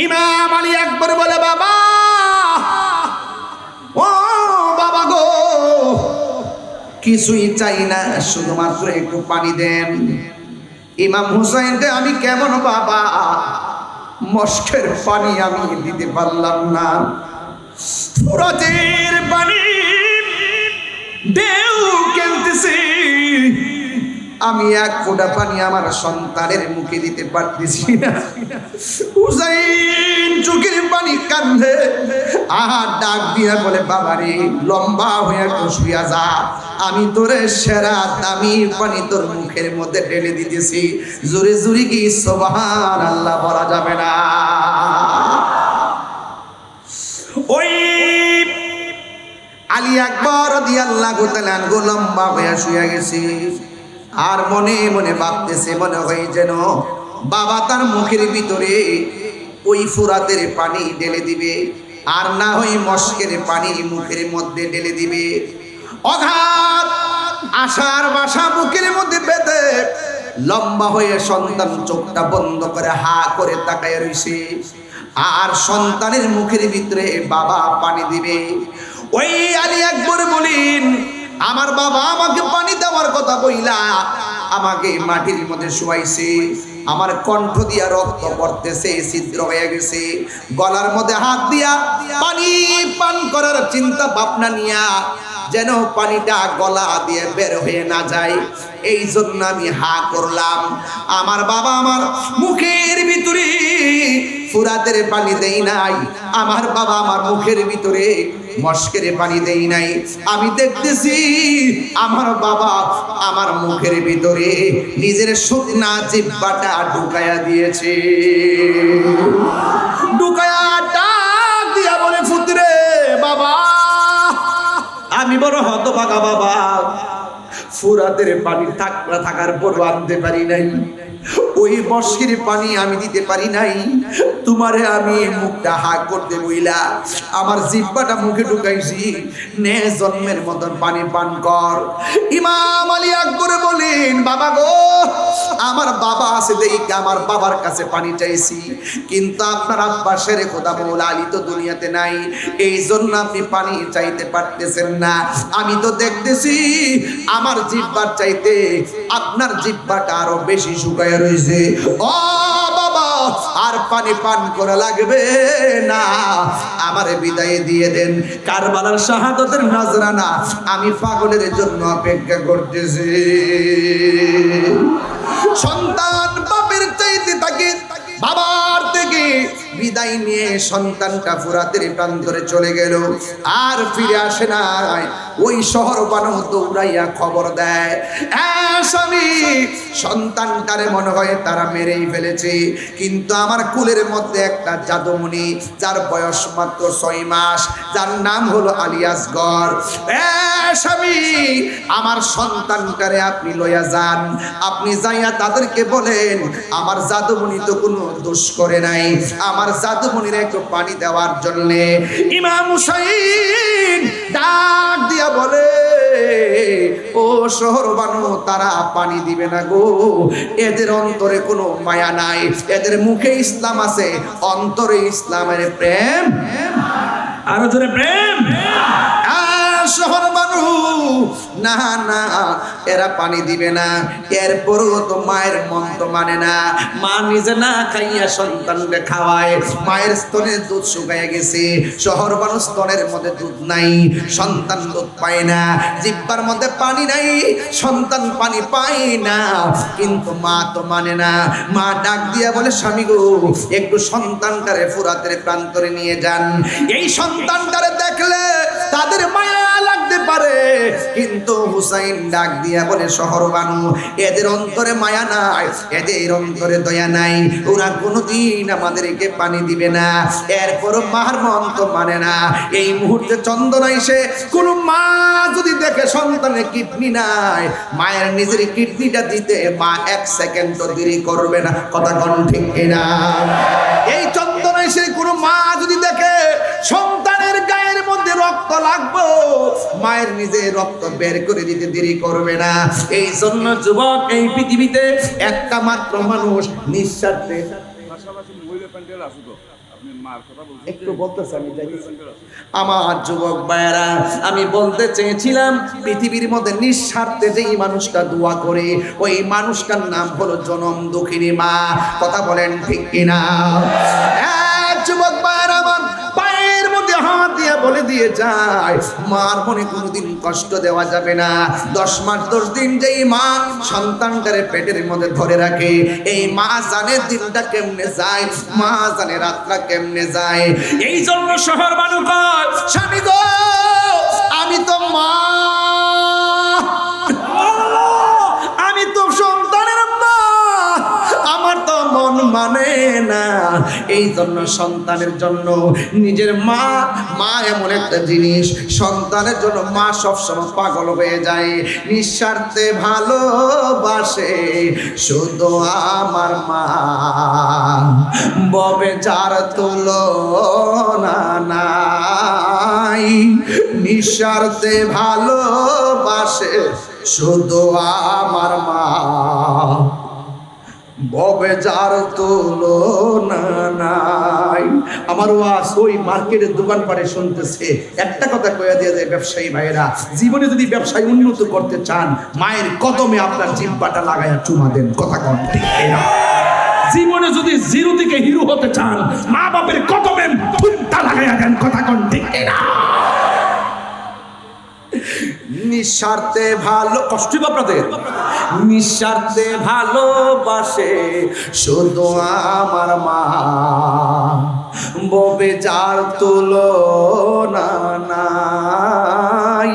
ইমাম আলী আকবর বলে, বাবা, ও বাবা গো, কিছুই চাই না, শুধুমাত্র একটু পানি দেন। ইমাম হুসাইনকে আমি কেমন বাবা, মস্কের পানি আমি দিতে পারলাম না, ফুরাতের পানি ঢেউ কেনতেছে, আমি এক ফোঁটা পানি আমার সন্তানের মুখে দিতে পারতেছি না। হুসাইন চোখের পানি কান্দে আর ডাক দিয়া বলে, বাবারে, লম্বা হয়ে একটু শুয়া যা, আমি তোরে সেরা দামি পানি তোর মুখের মধ্যে ঢেলে দিতেছি। জোরে জোরে কি সুবহানাল্লাহ বলা যাবে না? ওই আলী আকবর রাদিয়াল্লাহু তাআলা আনহু লম্বা হয়ে শুয়ে গেছে, আর মনে মনে ভাবতেছে, মনে হয় যেন বাবা তার মুখের ভিতরে ওই ফুরাতের পানি ঢেলে দিবে, আর না হয় মস্কের পানি মুখের মধ্যে ঢেলে দিবে। অঘাত আশার বাসা বুকের মধ্যে বেঁধে লম্বা হয়ে সন্তান চোখটা বন্ধ করে হা করে তাকায় রইছে, আর সন্তানের মুখের ভিতরে বাবা পানি দিবে। ওই আলী আকবর বলেন, আমার বাবা আমাকে পানি দেওয়ার কথা বইলা আমাকে মাটির মধ্যে শুয়াইছে, আমার কণ্ঠ দিয়া রক্ত পড়তেছে, ছিদ্র হয়ে গেছে, গলার মধ্যে হাত দিয়া পানি পান করার চিন্তা ভাবনা নিয়া যেন পানিটা গলা দিয়ে বের হয়ে না যায়, এই জন্য আমি হা করলাম। আমার বাবা আমার মুখের ভিতরে ফুরাতের পানি দেই নাই, আমার বাবা আমার মুখের ভিতরে মস্কের পানি দেই নাই। আমি দেখতেছি আমার বাবা আমার মুখের ভিতরে নিজের শুকনা জিহ্বাটা ঢুকায়া দিয়েছে। ঢুকায়া ডাক দিয়া বলে, পুত্রে, বাবা, আমি বড় হতভাগা বাবা, ফুরাতের পানি থাকার পরও আনতে পারি নাই, ওই মস্কের পানি আমি দিতে পারি নাই, তোমারে আমি মুখটা হা করতে বইলা আমার জিহ্বাটা মুখে ঢুকাইছি, নে জন্মের মতন পানি পান কর। ইমাম আলী আকবর বলেন, বাবা গো, আমার বাবা আছে দেখে আমার বাবার কাছে পানি চাইছি, কিন্তু আপনার আব্বাসের খোদা মৌলা আলী তো দুনিয়াতে নাই, এই জন্য আপনি পানি চাইতে পারতেছেন না। আমি তো দেখতেছি আমার জিহ্বার চাইতে আপনার জিহ্বাটা আরো বেশি শুকায় রয়েছে। ও বাবা, আর পানি পান করা লাগবে না, আমারে বিদায় দিয়ে দেন। কারবালার শাহাদাতের নজরানা আমি পাগলের জন্য অপেক্ষা করতেছি। সন্তান বাপের চাইতে থাকে, বাবার থেকে বিদায় নিয়ে সন্তানটা ফুরাতের প্রান্তরে চলে গেল, আর ফিরে আসে না। ওই শহর বানো দৌড়াইয়া খবর দেয়, স্বামী, সন্তানটারে মনে হয় তারা মেরেই ফেলেছে, কিন্তু আমার কুলের মধ্যে একটা জাদুমণি, যার বয়স মাত্র 6 মাস, যার নাম হলো আলী আসগর। স্বামী, আমার সন্তানটারে আপনি লইয়া যান, আপনি যাইয়া তাদেরকে বলেন আমার জাদুমণি তো কোনো দোষ করে নাই, আমার জাদুমণির একটু পানি দেওয়ার জন্য। ইমাম হুসাইন ডাক দিয়া বলে, ও শহর বানু, তারা পানি দিবে না গো, এদের অন্তরে কোনো মায়া নাই, এদের মুখে ইসলাম আছে, অন্তরে ইসলামের প্রেম, আরো জোরে প্রেম। শহর বানু, না না, এরা পানি দিবে না। এরপরও তো মায়ের মন তো মানে না, মা নিজে না খাইয়া সন্তানকে খাওয়ায়, মায়ের স্তনের দুধ শুকাইয়া গেছে, শহর বানু স্তনের মধ্যে দুধ নাই, সন্তান দুধ পায় না, জিহ্বার মধ্যে পানি নাই, সন্তান পানি পায় না, কিন্তু মা তো মানে না। মা ডাক দিয়া বলে, স্বামী গো, একটু সন্তানটারে ফুরাতের প্রান্তরে নিয়ে যান, এই সন্তানটারে দেখলে তাদের মায়া লাগতে পারে, কিন্তু হুসাইন ডাক দিয়া বলে, শহর বানু, এদের অন্তরে মায়া নাই, এদের অন্তরে দয়া নাই, ওরা কোনোদিন আমাদেরকে পানি দিবে না। এরপরও মার মন তো মানে না। এই মুহূর্তে চন্দনা এসে কোনো মা যদি দেখে সন্তানের কিডনি নাই, মায়ের নিজের কিডনিটা দিতে মা 1 সেকেন্ড তো দেরি করবে না, কথা কোন ঠিক কিনা? এই চন্দনা এসে কোনো মা যদি দেখে সন্তানের গায়ের মধ্যে রক্ত লাগবে, মায়ের নিজে রক্ত বের করে দিতে দেরি করবে না। এই জন্য যুবক, এই পৃথিবীতে একটা মাত্র মানুষ নিঃস্বার্থে, একটু বলতেছে আমি যাইতেছি। আমার যুবক ভাইয়েরা, আমি বলতে চেয়েছিলাম পৃথিবীর মধ্যে নিঃস্বার্থে যেই মানুষটা দোয়া করে ওই মানুষটার নাম হলো জনম দুঃখিনী মা। কথা বলেন ঠিক কিনা? যুবক ভাইয়েরা, আমার পায়ের মধ্যে হাত দিয়ে বলে দিয়ে যায়, মার মনে কোনোদিন কষ্ট দেওয়া যাবে না। 10 মাস 10 দিন যেই মা সন্তানটারে পেটের মধ্যে ধরে রাখে, এই মা জানে দিনটা কেমনে যায়, মা জানে রাতটা কেমনে যায়। এই জন্য শহর মানুষ কয়, স্বামী গো আমি তো মা, আমি তো সন্তানের মা, আমার তো মন মানে না। এই জন্য সন্তানের জন্য নিজের মা, মা এমন একটা জিনিস, সন্তানের জন্য মা সবসময় পাগল হয়ে যায়, নিঃস্বার্থে ভালোবাসে শুধু আমার মা, ববে যার তুলনা নাই, নিঃস্বার্থে ভালোবাসে শুধু আমার মা, ববে যার তুলনা নাই। আমার ওয়াজ ওই মার্কেটের দোকান পাড়ে শুনতেছে, একটা কথা কইয়া দিয়ে যায় ব্যবসায়ী ভাইয়েরা, জীবনে যদি ব্যবসায় উন্নত করতে চান মায়ের কদমে আপনার জিহ্বাটা লাগায়া চুমা দেন। কথা কন ঠিক না? জীবনে যদি জিরো থেকে হিরো হতে চান মা বাপের কদমে ফুটটা লাগায়া দেন। কথা কন ঠিক না? নিঃস্বার্থে ভালো, কষ্ট আপনাদের, নিঃস্বার্থে ভালোবাসে শুধু আমার মা, ববে যার তুলনা নাই,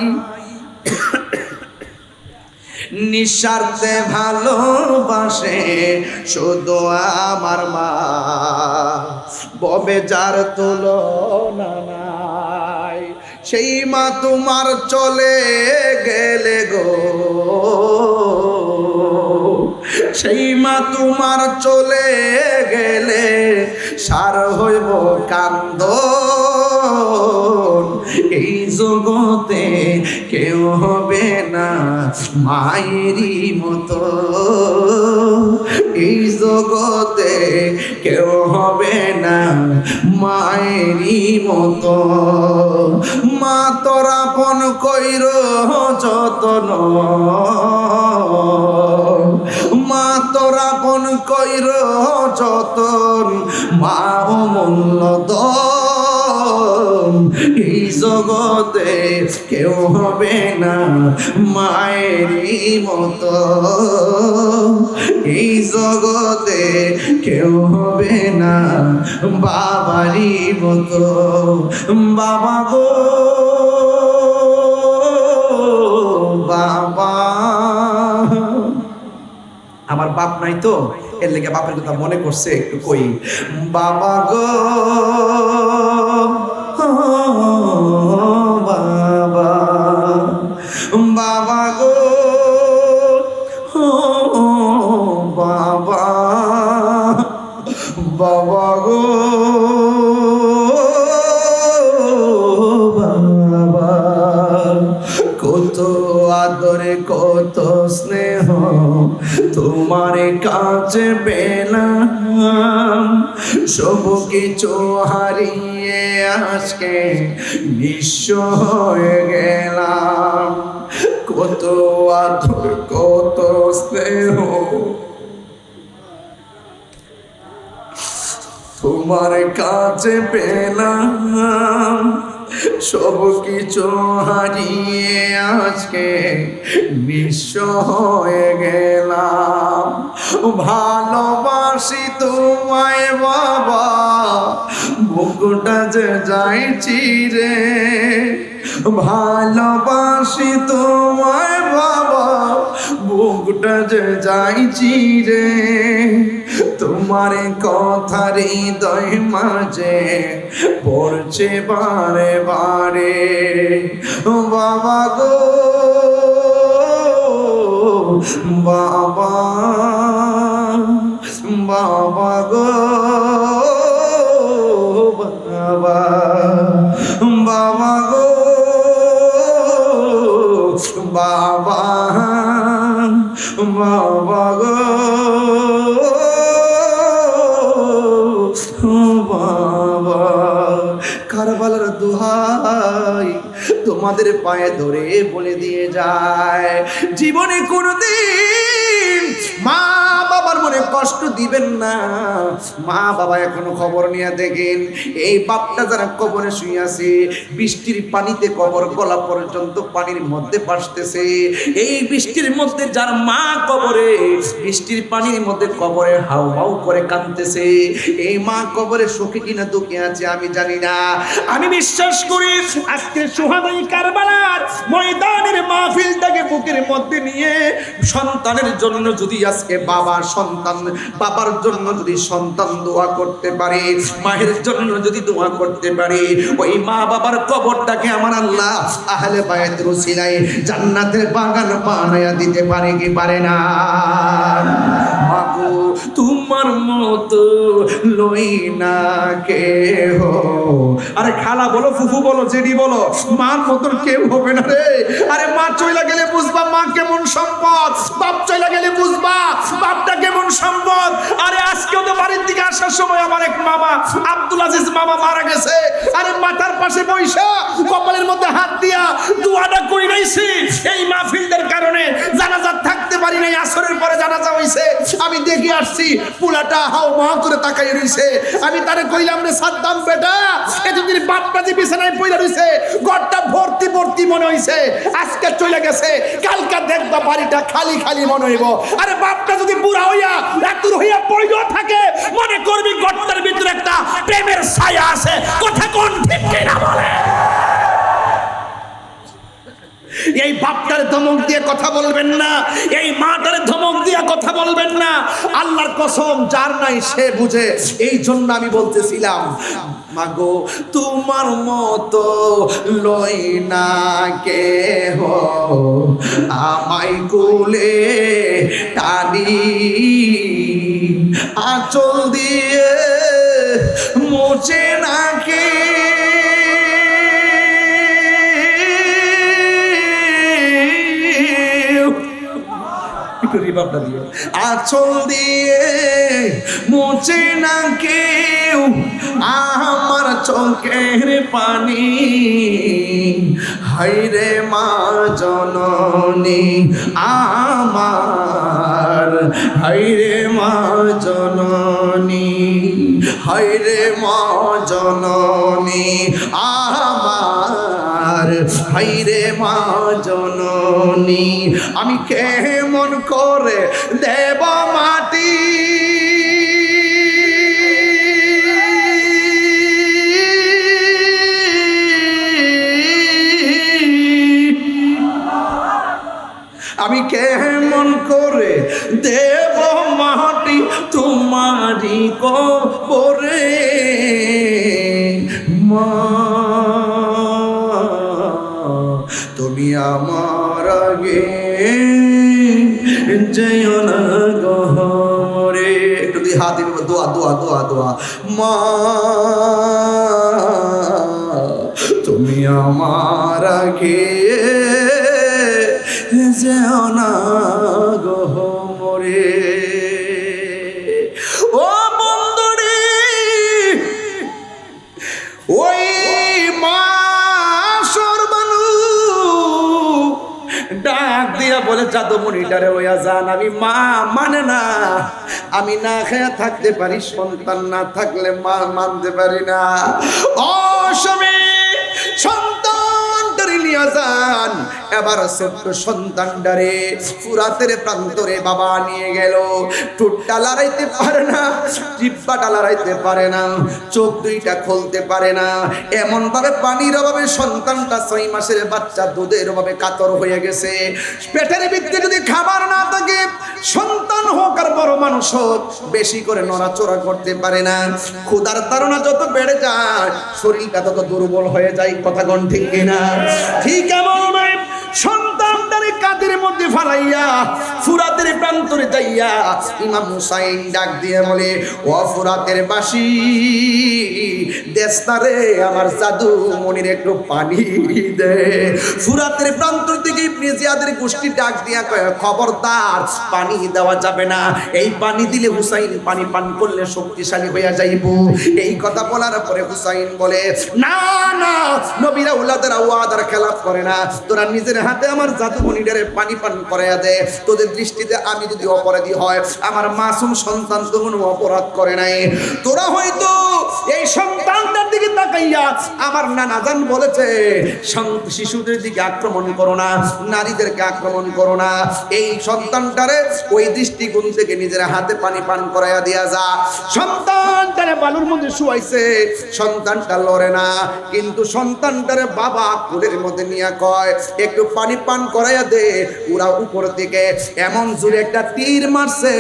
নিঃস্বার্থে ভালোবাসে শুধু আমার মা, ববে যার তুলনা নাই। সেই মা তোমার চলে গেলে গো, সেই মা তোমার চলে গেলে সার হইব কান্দন, এই জগতে কেউ হবে না মায়েরই মতো, এই জগতে কেউ হবে না মায়েরই মতো। মা তোর আপন কইর যতন, মা তোর আপন কইর যতন, মা অমূল্য ধন, এই জগতে কেউ হবে না মায়েরই মতো, এই জগতে কেউ হবে না বাবারই মতো। বাবা গো বাবা, আমার বাপ নাই তো এর লেগে বাপের কথা মনে করছে একটু কই। বাবা গো বাবা, বাবা গো বাবা, বাবা গো বাবা, কত আদরে কত স্নেহ তোমার কাছে পেলাম, সব কিছু হারিয়ে আজকে নিঃস্ব হয়ে গেলাম। কত আদর কত স্নেহ তোমার কাছে পেলাম, সব কিছু হারিয়ে আজকে নিঃস্ব হয়ে গেলাম। ভালোবাসি তোমায় বাবা, বুকটা যে যাইছি রে, ভালোবাসি তোমায় বাবা, বুকটা যে যাইছি রে, তোমার কথা হৃদয় মাঝে পড়ছে বারে বারে। বাবা গো বাবা, বাবা গো বাবা, বাবা গো বাবা, বাবা গো বাবা। কারবালার দোহাই তোমাদের পায়ে ধরে বলে দিয়ে যায়, জীবনে কোনোদিন মা বাবার মনে কষ্ট দিবেন না। মা বাবা এখনো খবর নিয়ে দেখেন, এই বাপটা যারা কবরে শুয়ে আছে, বৃষ্টির পানিতে কবর গলা পর্যন্ত পানির মধ্যে ভাসতেছে। এই বৃষ্টির মধ্যে যার মা কবরে, বৃষ্টির পানির মধ্যে কবরে হাউ হাউ করে কাঁদতেছে, এই মা কবরে সুখে কিনা দুঃখে আছে আমি জানি না। আমি বিশ্বাস করি আজকে সুহাদাই কারবালার ময়দানের মাহফিলটাকে বুকের মধ্যে নিয়ে সন্তানের জন্য যদি আজকে বাবার জন্য যদি সন্তান দোয়া করতে পারে, মায়ের জন্য যদি দোয়া করতে পারে, ওই মা বাবার কবরটাকে আমার আল্লাহ আহলে বায়াতের উসিলায় জান্নাতের বাগান বানায়া দিতে পারে কি পারে না? মাগো তোমার মতো লই না কেহ। আরে খালা বলো, ফুফু বলো, জেডি বলো, মার মতন কেউ হবে না রে। আরে মা চইলা গেলে বুঝবা মা কেমন সম্পদ, বাপ চইলা গেলে বুঝবা বাপটা কেমন সম্পদ। আরে আজকেও তো বাড়ির দিকে আসার সময় আমার এক মামা আব্দুল আজিজ মামা মারা গেছে। আরে মাথার পাশে বৈশা কপালের মধ্যে হাত দিয়া দুয়াটা কই নাইছি। এই মাহফিলদের কারণে জানাজা থাকতে পারি নাই, আসরের পরে জানাজা হইছে। আমি দেখে আসছি পুলাটা হাও মা করে তাকাই রইছে। আমি তারে কইলাম রে সাদ্দাম বেটা, এতদিন বাপটা যে বিছানায় পইলা রইছে, ঘরটা ভর্তি ভর্তি মনে হইছে, আজকে চলে গেছে, কালকা দেখবা বাড়িটা খালি খালি মনে হইব। আরে বাপটা যদি বুড়া হইয়া রাতুর হইয়া পড়িও থাকে, মনে করবি ঘরটার ভিতরে একটা প্রেমের ছায়া আছে। কথা কোন ঠিক কিনা বলে? এই বাপটারে ধমক দিয়ে কথা বলবেন না, এই মাটারে ধমক দিয়ে কথা বলবেন না। আল্লাহর কসম, যার নাই সে বুঝে। এই জন্য আমি বলতেছিলাম, মাগো তোমার মতো লই না কেহ, আমায় কোলে টানি আঁচল দিয়ে মোচে না কে। আঁচল দিয়ে মুছে না কেউ আমার চোখের পানি, হায়রে মা জননী আমার, হায়রে মা জননী, হায়রে মা জননী আমার, হায়রে মা জননী। আমি কেমন করে দেব মাটি আমি কেমন করে দেব মাটি তোমারি কবরে মা, তুমি আমার আগে যেও না গহরে। একটু দিয়ে হাত দিন, দোয়া দোয়া দোয়া দোয়া। মা তুমি আমার আগে যেও না গহরে। ও বন্ধুরে, ওই মা সর্বানু ডাক দিয়া বলে, জাদুমণিটারে ওয়া জান, আমি মা মানে না, আমি না খেয়ে থাকতে পারি, সন্তান না থাকলে মা মানতে পারি না। ও স্বামী, সন্তানটারে নিয়ে যান। এবার ছোট্ট সন্তানটারে ফুরাতের প্রান্তরে বাবা নিয়ে গেল। ঠোঁটটা লড়াইতে পারে না, জিহ্বাটা লড়াইতে পারে না, চোখ দুইটা খুলতে পারে না। এমন ভাবে পানির অভাবে সন্তানটা 6 মাসের বাচ্চা দুধের অভাবে কাতর হয়ে গেছে। পেটের ভিতরে যদি খাবার না থাকে, সন্তান হোক আর বড় মানুষ হোক, বেশি করে নড়াচড়া করতে পারে না। ক্ষুধার তাড়না যত বেড়ে যায়, শরীরটা তত দুর্বল হয়ে যায়। কথা কোন ঠিক কিনা? ঠিক এমন সন্তানটার পানি কাঁধের মধ্যে ফালাইয়া ফুরাতের প্রান্তরে যাইয়া ইমাম হুসাইন ডাক দিয়ে বলে, ও ফুরাতের বাসী, দেশতারে আমার জাদু মনির একটু পানি দে। ফুরাতের প্রান্তর থেকে ইবনে জিয়াদের গোষ্ঠী ডাক দিয়া কয়, খবরদার, পানি দেওয়া যাবে না, এই পানি দিলে হুসাইন পানি পান করলে শক্তিশালী হইয়া যাইব। এই কথা বলার পরে হুসাইন বলে, না না, নবীরা উলাদেরা ওয়াদার খেলাফ করে না, তোরা নিজের হাতে আমার জাদু মনিরে পানি পান করাইয়া দে। তোদের দৃষ্টিতে আমি যদি অপরাধী হয়, আমার মাসুম সন্তান তো কোনো অপরাধ করে নাই, তোরা হয়তো এই সন্তানটার দিকে তাকাইয়া আমার নানা জান বলেছে শিশুদের দিকে আক্রমণ করো না, নারীদেরকে আক্রমণ করো না, এই সন্তানটারে ওই দৃষ্টিকোণ থেকে নিজের হাতে পানি পান করাইয়া দিয়া যা। সন্তানটারে বালুর মধ্যে শুয়াইছে, সন্তানটা লড়ে না, কিন্তু সন্তানটারে বাবা কোলের মধ্যে নিয়ে কয়, একটু পানি পান করাইয়া দে। ওরা উপর থেকে এমন জোরে একটা তীর মারছে,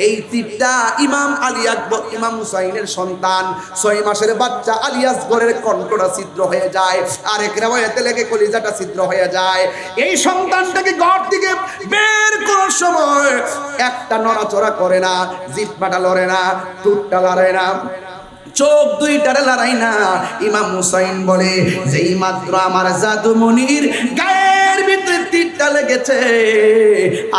এই তীরটা ইমাম আলী আকবর, ইমাম হুসাইনের সন্তান 6 মাসের বাচ্চা আলী আসগরের কণ্ঠটা ছিদ্র হয়ে যায়, আরেক রিওয়ায়াতে লেগে কলিজাটা ছিদ্র হয়ে যায়। এই সন্তানটাকে ঘর থেকে বের করার সময় একটা নড়াচড়া করে না, জিহ্বাটা লড়ে না, ঠোঁটটা লড়ে না, চোখ দুইটারে লড়াই না। ইমাম হুসাইন বলে, যেই মাত্র আমার জাদুমণির গায়ের ভিতরে তীরটা লেগেছে,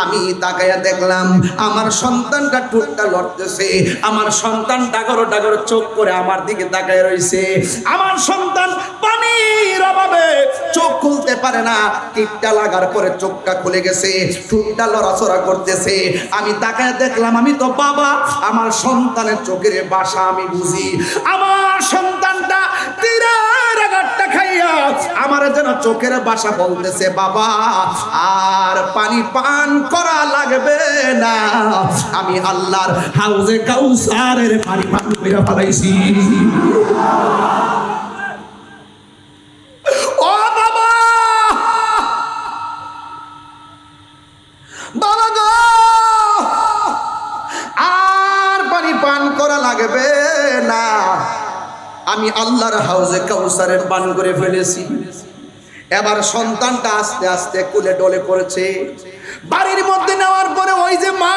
আমি তাকায়া দেখলাম আমার সন্তানটা ঠোঁটটা লড়তেছে, আমার সন্তান ডাগর ডাগর চোখ করে আমার দিকে তাকায় রইছে। আমার সন্তান পানির অভাবে চোখ খুলতে পারে না, তীরটা লাগার পরে চোখটা খুলে গেছে, ঠোঁটটা লড়াচড়া করতেছে। আমি তাকায় দেখলাম আমি তো বাবা, আমার সন্তানের চোখের ভাষা আমি বুঝি। আমার সন্তানটা তীরের আঘাতটা খাইয়া আমার যেন চোখের ভাষা বলতেছে, বাবা আর পানি পান করা লাগবে না, আমি আল্লাহর হাউজে কাউসারের পানি পান কইরা ফেলাইছি। ও বাবা, বাবা গো, আর পানি পান করা লাগবে না, আমি আল্লাহর হাউজে কাউসারের পান করে ফেলেছি। এবার সন্তানটা আস্তে আস্তে কোলে ডলে পড়েছে। বাড়ির মধ্যে নেওয়ার পরে ওই যে মা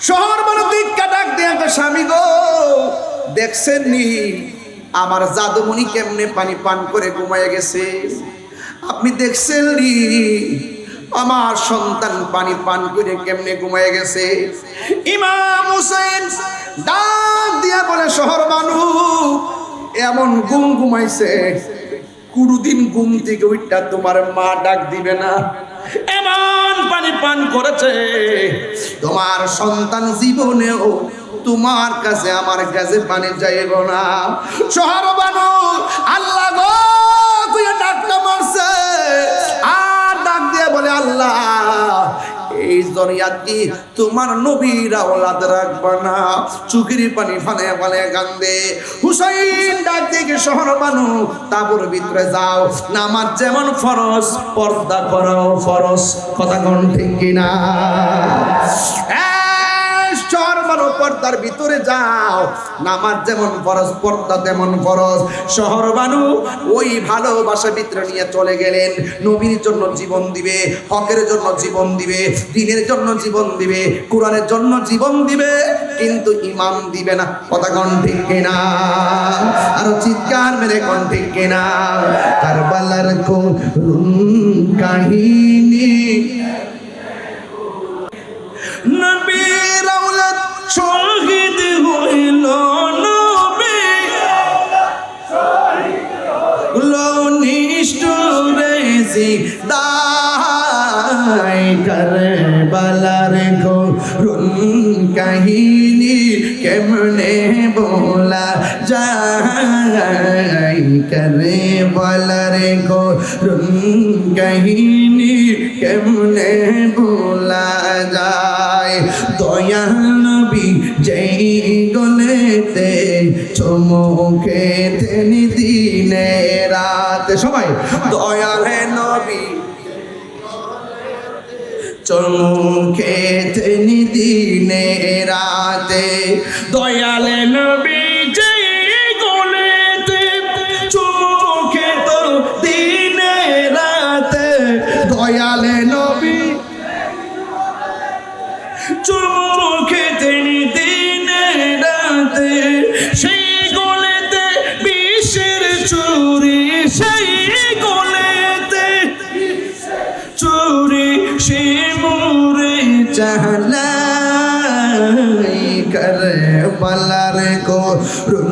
শহর বড় ভিক্ষা ডাক দিয়ে, স্বামী গো, দেখছেন নি আমার জাদুমণি কেমনে পানি পান করে ঘুমায় গেছে? আপনি দেখছেন নি আমার সন্তান পানি পান করে কেমনে ঘুমায় গেছে? ইমাম হুসাইন ডাক দিয়া বলে, শহর মানুষ এমন ঘুম ঘুমাইছে, কোনদিন ঘুম থেকে উঠটা তোমার মা ডাক দিবে না, এমন পানি পান করেছে, তোমার সন্তান জীবনেও তোমার কাছে আমার কাছে পানি চাইব না। শহর মানুষ আল্লাহ গো তুই ডাকটা মারছে, আর ডাক দিয়ে বলে, আল্লাহ এই জরিয়াত কি তোমার নবীর আওলাদ রাখবা না? চুকির পানি ফালে ফালে কান্দে। হুসাইন ডাক দিয়ে, শহর বানু তাবুর ভিতরে যাও, নামাজ যেমন ফরজ পর্দা করাও ফরজ। কথা কোন ঠিক কিনা? শহর বানু পর্দার ভিতরে যাও, নামাজ যেমন ফরজ পর্দা তেমন ফরজ। শহর বানু ওই ভালোবাসা ভিতরে নিয়ে চলে গেলেন। নবীর জন্য জীবন দিবে, হকের জন্য জীবন দিবে, দ্বীনের জন্য জীবন দিবে, কোরআনের জন্য জীবন দিবে, কিন্তু ইমাম দিবে না। কথা কোন ঠিক কিনা? আরো চিৎকার মেরে কোন ঠিক কিনা? কারবালার করুণ কাহিনী, নবীর আওলাদ শহীদ হইল, নবী নিষ্ঠুরে জিদায়। কারবালার করুণ কাহিনী কেমনে বলা যায়, কারবালার করুণ কাহিনী কেমনে বলা যায়। দয়াল নবী যেই গলেতে চমকে তেনি দিনে রাতে, সবাই দয়াল নবী চমকে তেনি দিনে রাতে। দয়াল নবী যেই গলেতে চমকে তো দিনে রাতে, দয়াল বালার করুণ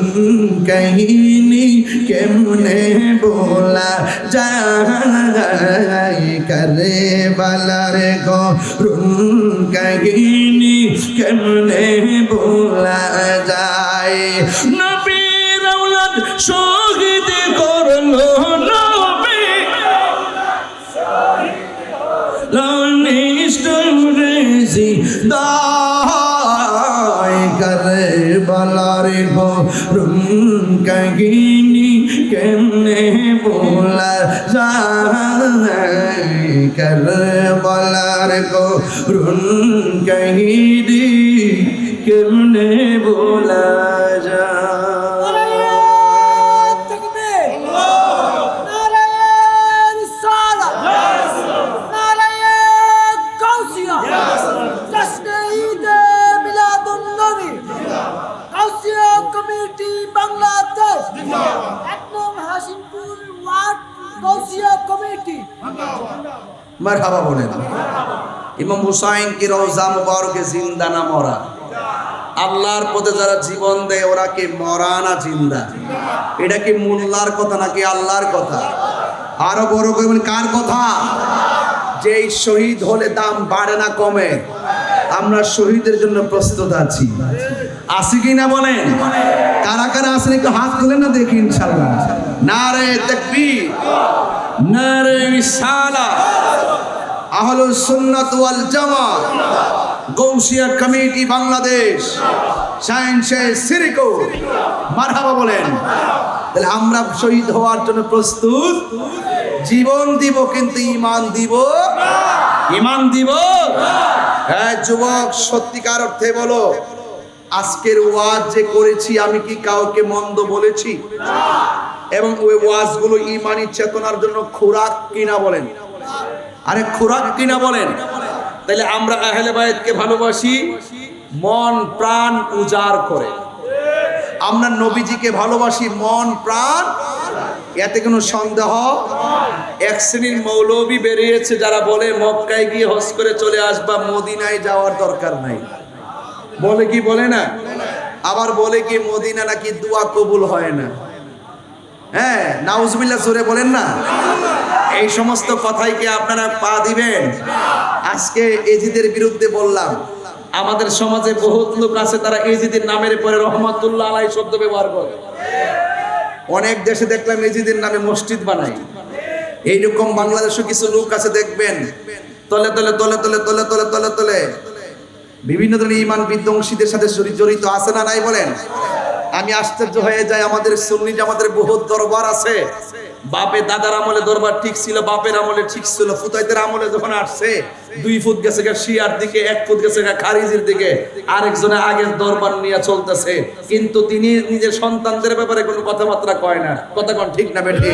কাহিনী কেমনে বলা যায় কারবালার করুণ কাহিনী কেমনে বলা যায় নবীর আওলাদ শহীদ করলো নবী নিষ্ঠুরেছি দায় কারবালার করুণ কাহিনী কেমনে বলা যায় কারবালার করুণ কাহিনী কেমনে বলা যায় মারহাবা বলেন ইমাম হুসাইন কি রওজা মুবারকে জিন্দা না মরা আল্লাহর পথে যারা জীবন দেয় ওরা কি মরা না জিন্দা এটা কি মোল্লার কথা নাকি আল্লাহর কথা আরো বড় করে কার কথা যে শহীদ হলে দাম বাড়ে না কমে আমরা শহীদের জন্য প্রস্তুত আছি আছি কি না বলেন কারা কারা আছেন একটু হাত তুলেন না দেখি ইনশাআল্লাহ নারে তাকবীর নারে রিসালাত আহলুস সুন্নাত ওয়াল জামাত গৌসিয়া কমিটি বাংলাদেশ সায়েন্সে সিরিকো মারহাবা বলেন তাহলে আমরা শহীদ হওয়ার জন্য প্রস্তুত জীবন দিব কিন্তু ঈমান দিব ঈমান দিব হ্যাঁ যুবক সত্যিকার অর্থে বলো আজকের ওয়াজ যে করেছি আমি কি কাউকে মন্দ বলেছি এবং ওই ওয়াজগুলো ঈমানি চেতনার জন্য খোরাক কিনা বলেন আরে খোরাক কিনা বলেন তাহলে আমরা আহলে বায়াতকে ভালোবাসি মন প্রাণ উজাড় করে আমরা নবীজিকে ভালোবাসি মন প্রাণ এতে কোনো সন্দেহ এক শ্রেণীর মৌলবী বেরিয়েছে যারা বলে মক্কায় গিয়ে হজ করে চলে আসবা মদিনায় যাওয়ার দরকার নাই বলে কি বলে না আবার বলে কি মদিনা নাকি দোয়া কবুল হয় না হ্যাঁ নাউজুবিল্লাহ জোরে বলেন না এই সমস্ত কথাই কি আপনারা পা দিবেন আজকে এজিদের বিরুদ্ধে বললাম আমাদের সমাজে বহুত লোক আছে তারা এজিদের নামের পরে রহমাতুল্লাহ আলাইহি শব্দ ব্যবহার করে অনেক দেশে দেখলাম এজিদের নামে মসজিদ বানায় এইরকম বাংলাদেশে কিছু লোক আছে দেখবেন তলে তলে তলে তলে তলে তলে তলে তলে বিভিন্ন ধরনের ঈমান বিধ্বংসীদের সাথে জড়িত আছে না নাই বলেন আমি আশ্চর্য হয়ে যাই আমাদের সুন্নি জামাতের বহুত দরবার আছে বাপে দাদার আমলে দরবার ঠিক ছিল বাপের আমলে ঠিক ছিল ফুতাইতের আমলে যখন আসছে 2 ফুট গেছে শিয়ার দিকে 1 ফুট গেছে খারিজির দিকে আরেকজনে আগের দরবার নিয়ে চলতেছে কিন্তু তিনি নিজের সন্তানদের ব্যাপারে কোনো কথাবার্তা কয় না কথা কোন ঠিক না বেঠি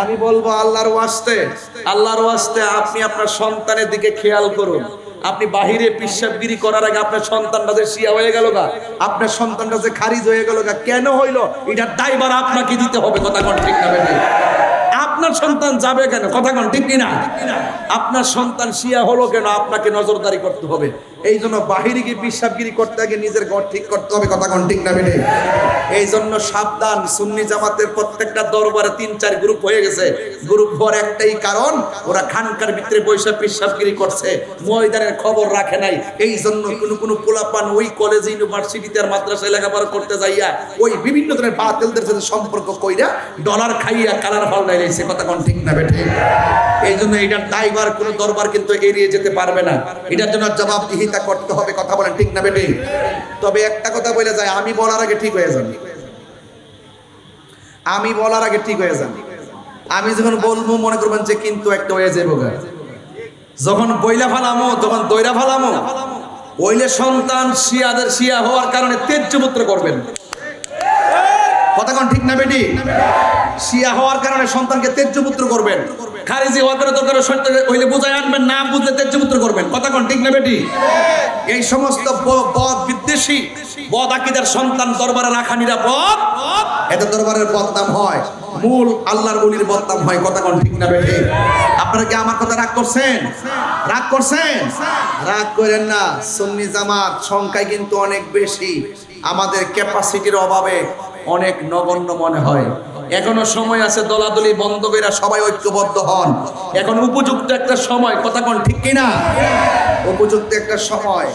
আমি বলবো আল্লাহর ওয়াস্তে আপনি আপনার সন্তানের দিকে খেয়াল করুন আপনি বাহিরে পিশাবগিরি করার আগে আপনার সন্তানটা যে শিয়া হয়ে গেল গা আপনার সন্তানটা যে খারিজ হয়ে গেল গা কেন হইলো এটার দায়ভার আপনাকে দিতে হবে কথা কোন ঠিক না বেঠি আপনার সন্তান যাবে কেন কথা কোন ঠিক কিনা আপনার সন্তান শিয়া হলো কেন আপনাকে নজরদারি করতে হবে এই জন্য বাহিরে গিয়ে পিশাবগিরি করতে আগে নিজের ঘর ঠিক করতে হবে কথা কোন ঠিক না বেঠি এই জন্য সাবধান সুন্নি জামাতের প্রত্যেকটা দরবারে 3-4 গ্রুপ হয়ে গেছে গ্রুপ হওয়ার একটাই কারণ ওরা খানকার ভিতরে বৈশা পিশাবগিরি করছে ময়দানের খবর রাখে নাই এই জন্য কোন পোলাপান ওই কলেজ ইউনিভার্সিটিতে আর মাদ্রাসায় লেখাপড়া করতে যাইয়া ওই বিভিন্ন ধরনের বাতিলদের সাথে সম্পর্ক কইরা ডলার খাইয়া কালার ফল নাই সে কথা কোন ঠিক না বেঠি এই জন্য এটার দায়ভার কোন দরবার কিন্তু এড়িয়ে যেতে পারবে না এটার জন্য জবাবদিহিতা করতে হবে কথা বলেন ঠিক না বেঠি তবে একটা কথা বলে যায় আমি বলার আগে ঠিক হয়ে যান আমি বলার আগে ঠিক হয়ে যান আমি যখন বলবো মনে করবেন যে কিন্তু একটা হয়ে যাবো যখন বইলা ফালামো তখন দইরা ফালামো ওইলে সন্তান শিয়াদের শিয়া হওয়ার কারণে তেজ্যপুত্র করবেন কথা কোন ঠিক না বেটি শিয়া হওয়ার কারণে সন্তানকে তেজ্যপুত্র করবেন খারিজি হওয়ার কারণে দরকার হইলে বুঝাই আনবেন না বুঝলে তেজ্যপুত্র করবেন কথা কোন ঠিক না বেটি এই সমস্ত বদ বিদ্বেষী বদ আকীদার সন্তান দরবারে রাখা নিরাপদ এটা দরবারের বদনাম হয় মূল আল্লাহর ওলির বদনাম হয় কথা কোন ঠিক না বেটি আপনারা কি আমার কথা রাগ করছেন রাগ করেন না সুন্নি জামাত সংখ্যায় কিন্তু অনেক বেশি আমাদের ক্যাপাসিটির অভাবে অনেক নগণ্য মনে হয়। এখনো সময় আছে, দলাদলি বন্ধ করে সবাই ঐক্যবদ্ধ হন। এখন উপযুক্ত একটা সময়, কথা কোন ঠিক কিনা? উপযুক্ত একটা সময়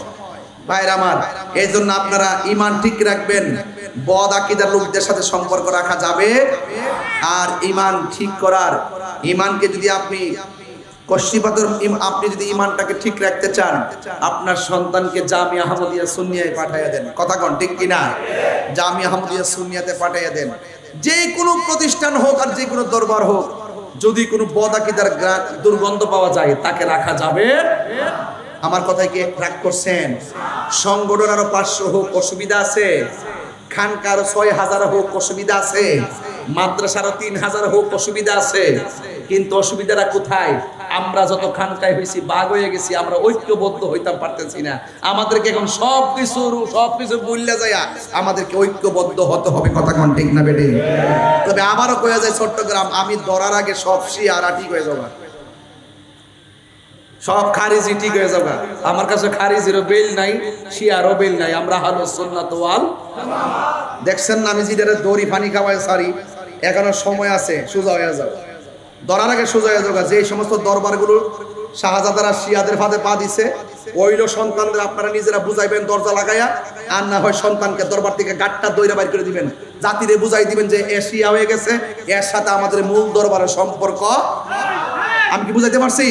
ভাইরা আমার। এই জন্য আপনারা ইমান ঠিক রাখবেন। বদ আকীদার লোকদের সাথে সম্পর্ক রাখা যাবে। আর ইমান ঠিক করার, ইমানকে যদি আপনি আপনি যদি ইমানটাকে ঠিক রাখতে চান, আপনার সন্তানকে জামিয়া আহমদিয়া সুন্নিয়ায় পাঠাইয়া দেন। কথা কোন ঠিক কিনা? জামিয়া আহমদিয়া সুন্নিয়াতে পাঠাইয়া দেন। যে কোনো প্রতিষ্ঠান হোক আর যে কোনো দরবার হোক, যদি কোনো বদ আকীদার দুর্গন্ধ পাওয়া যায়, তাকে রাখা যাবে। আমার কথায় কি রাগ করছেন? সংগঠন আরো 500 হোক, অসুবিধা আছে? খানকার 6000 হোক, অসুবিধা আছে? মাদ্রাসার 3000 হোক, অসুবিধা আছে? কিন্তু অসুবিধাটা কোথায়? আমরা যত খানকায় হয়েছি, বাগ হয়ে গেছি, আমরা ঐক্যবদ্ধ হইতে পারতেছি না। আমাদেরকে এখন সবকিছু ভুলে যায়, আমাদেরকে ঐক্যবদ্ধ হতে হবে। কথা কোন ঠিক না বেটে? তবে আমারও কয়া যায় চট্টগ্রাম, আমি ধরার আগে সব শিয়ারা ঠিক হয়ে যাবে, সব খারিজি ঠিক হয়ে যাবে। আমার কাছে খারিজিরও বেল নাই, শিয়ারও বেল নাই। আমরা আহলুস সুন্নাত ওয়াল জামাত। দেখছেন না আমি যেটা দড়ি পানি খাওয়ায় সারি, এখনো সময় আছে, সোজা হয়ে যাও। ধরার আগে সোজা হয়ে যাও। যে সমস্ত দরবারগুলো শাহজাদারা শিয়াদের ফাঁদে পা দিছে, ওইলো সন্তানদের আপনারা নিজেরা বুঝাইবেন দরজা লাগাইয়া। আর না হয় সন্তানকে দরবার থেকে গাটটা দইরা বাইর করে দিবেন, জাতিরে বুঝাই দিবেন যে এ শিয়া হয়ে গেছে, এর সাথে আমাদের মূল দরবারের সম্পর্ক। আমি কি বুঝাইতে পারছি?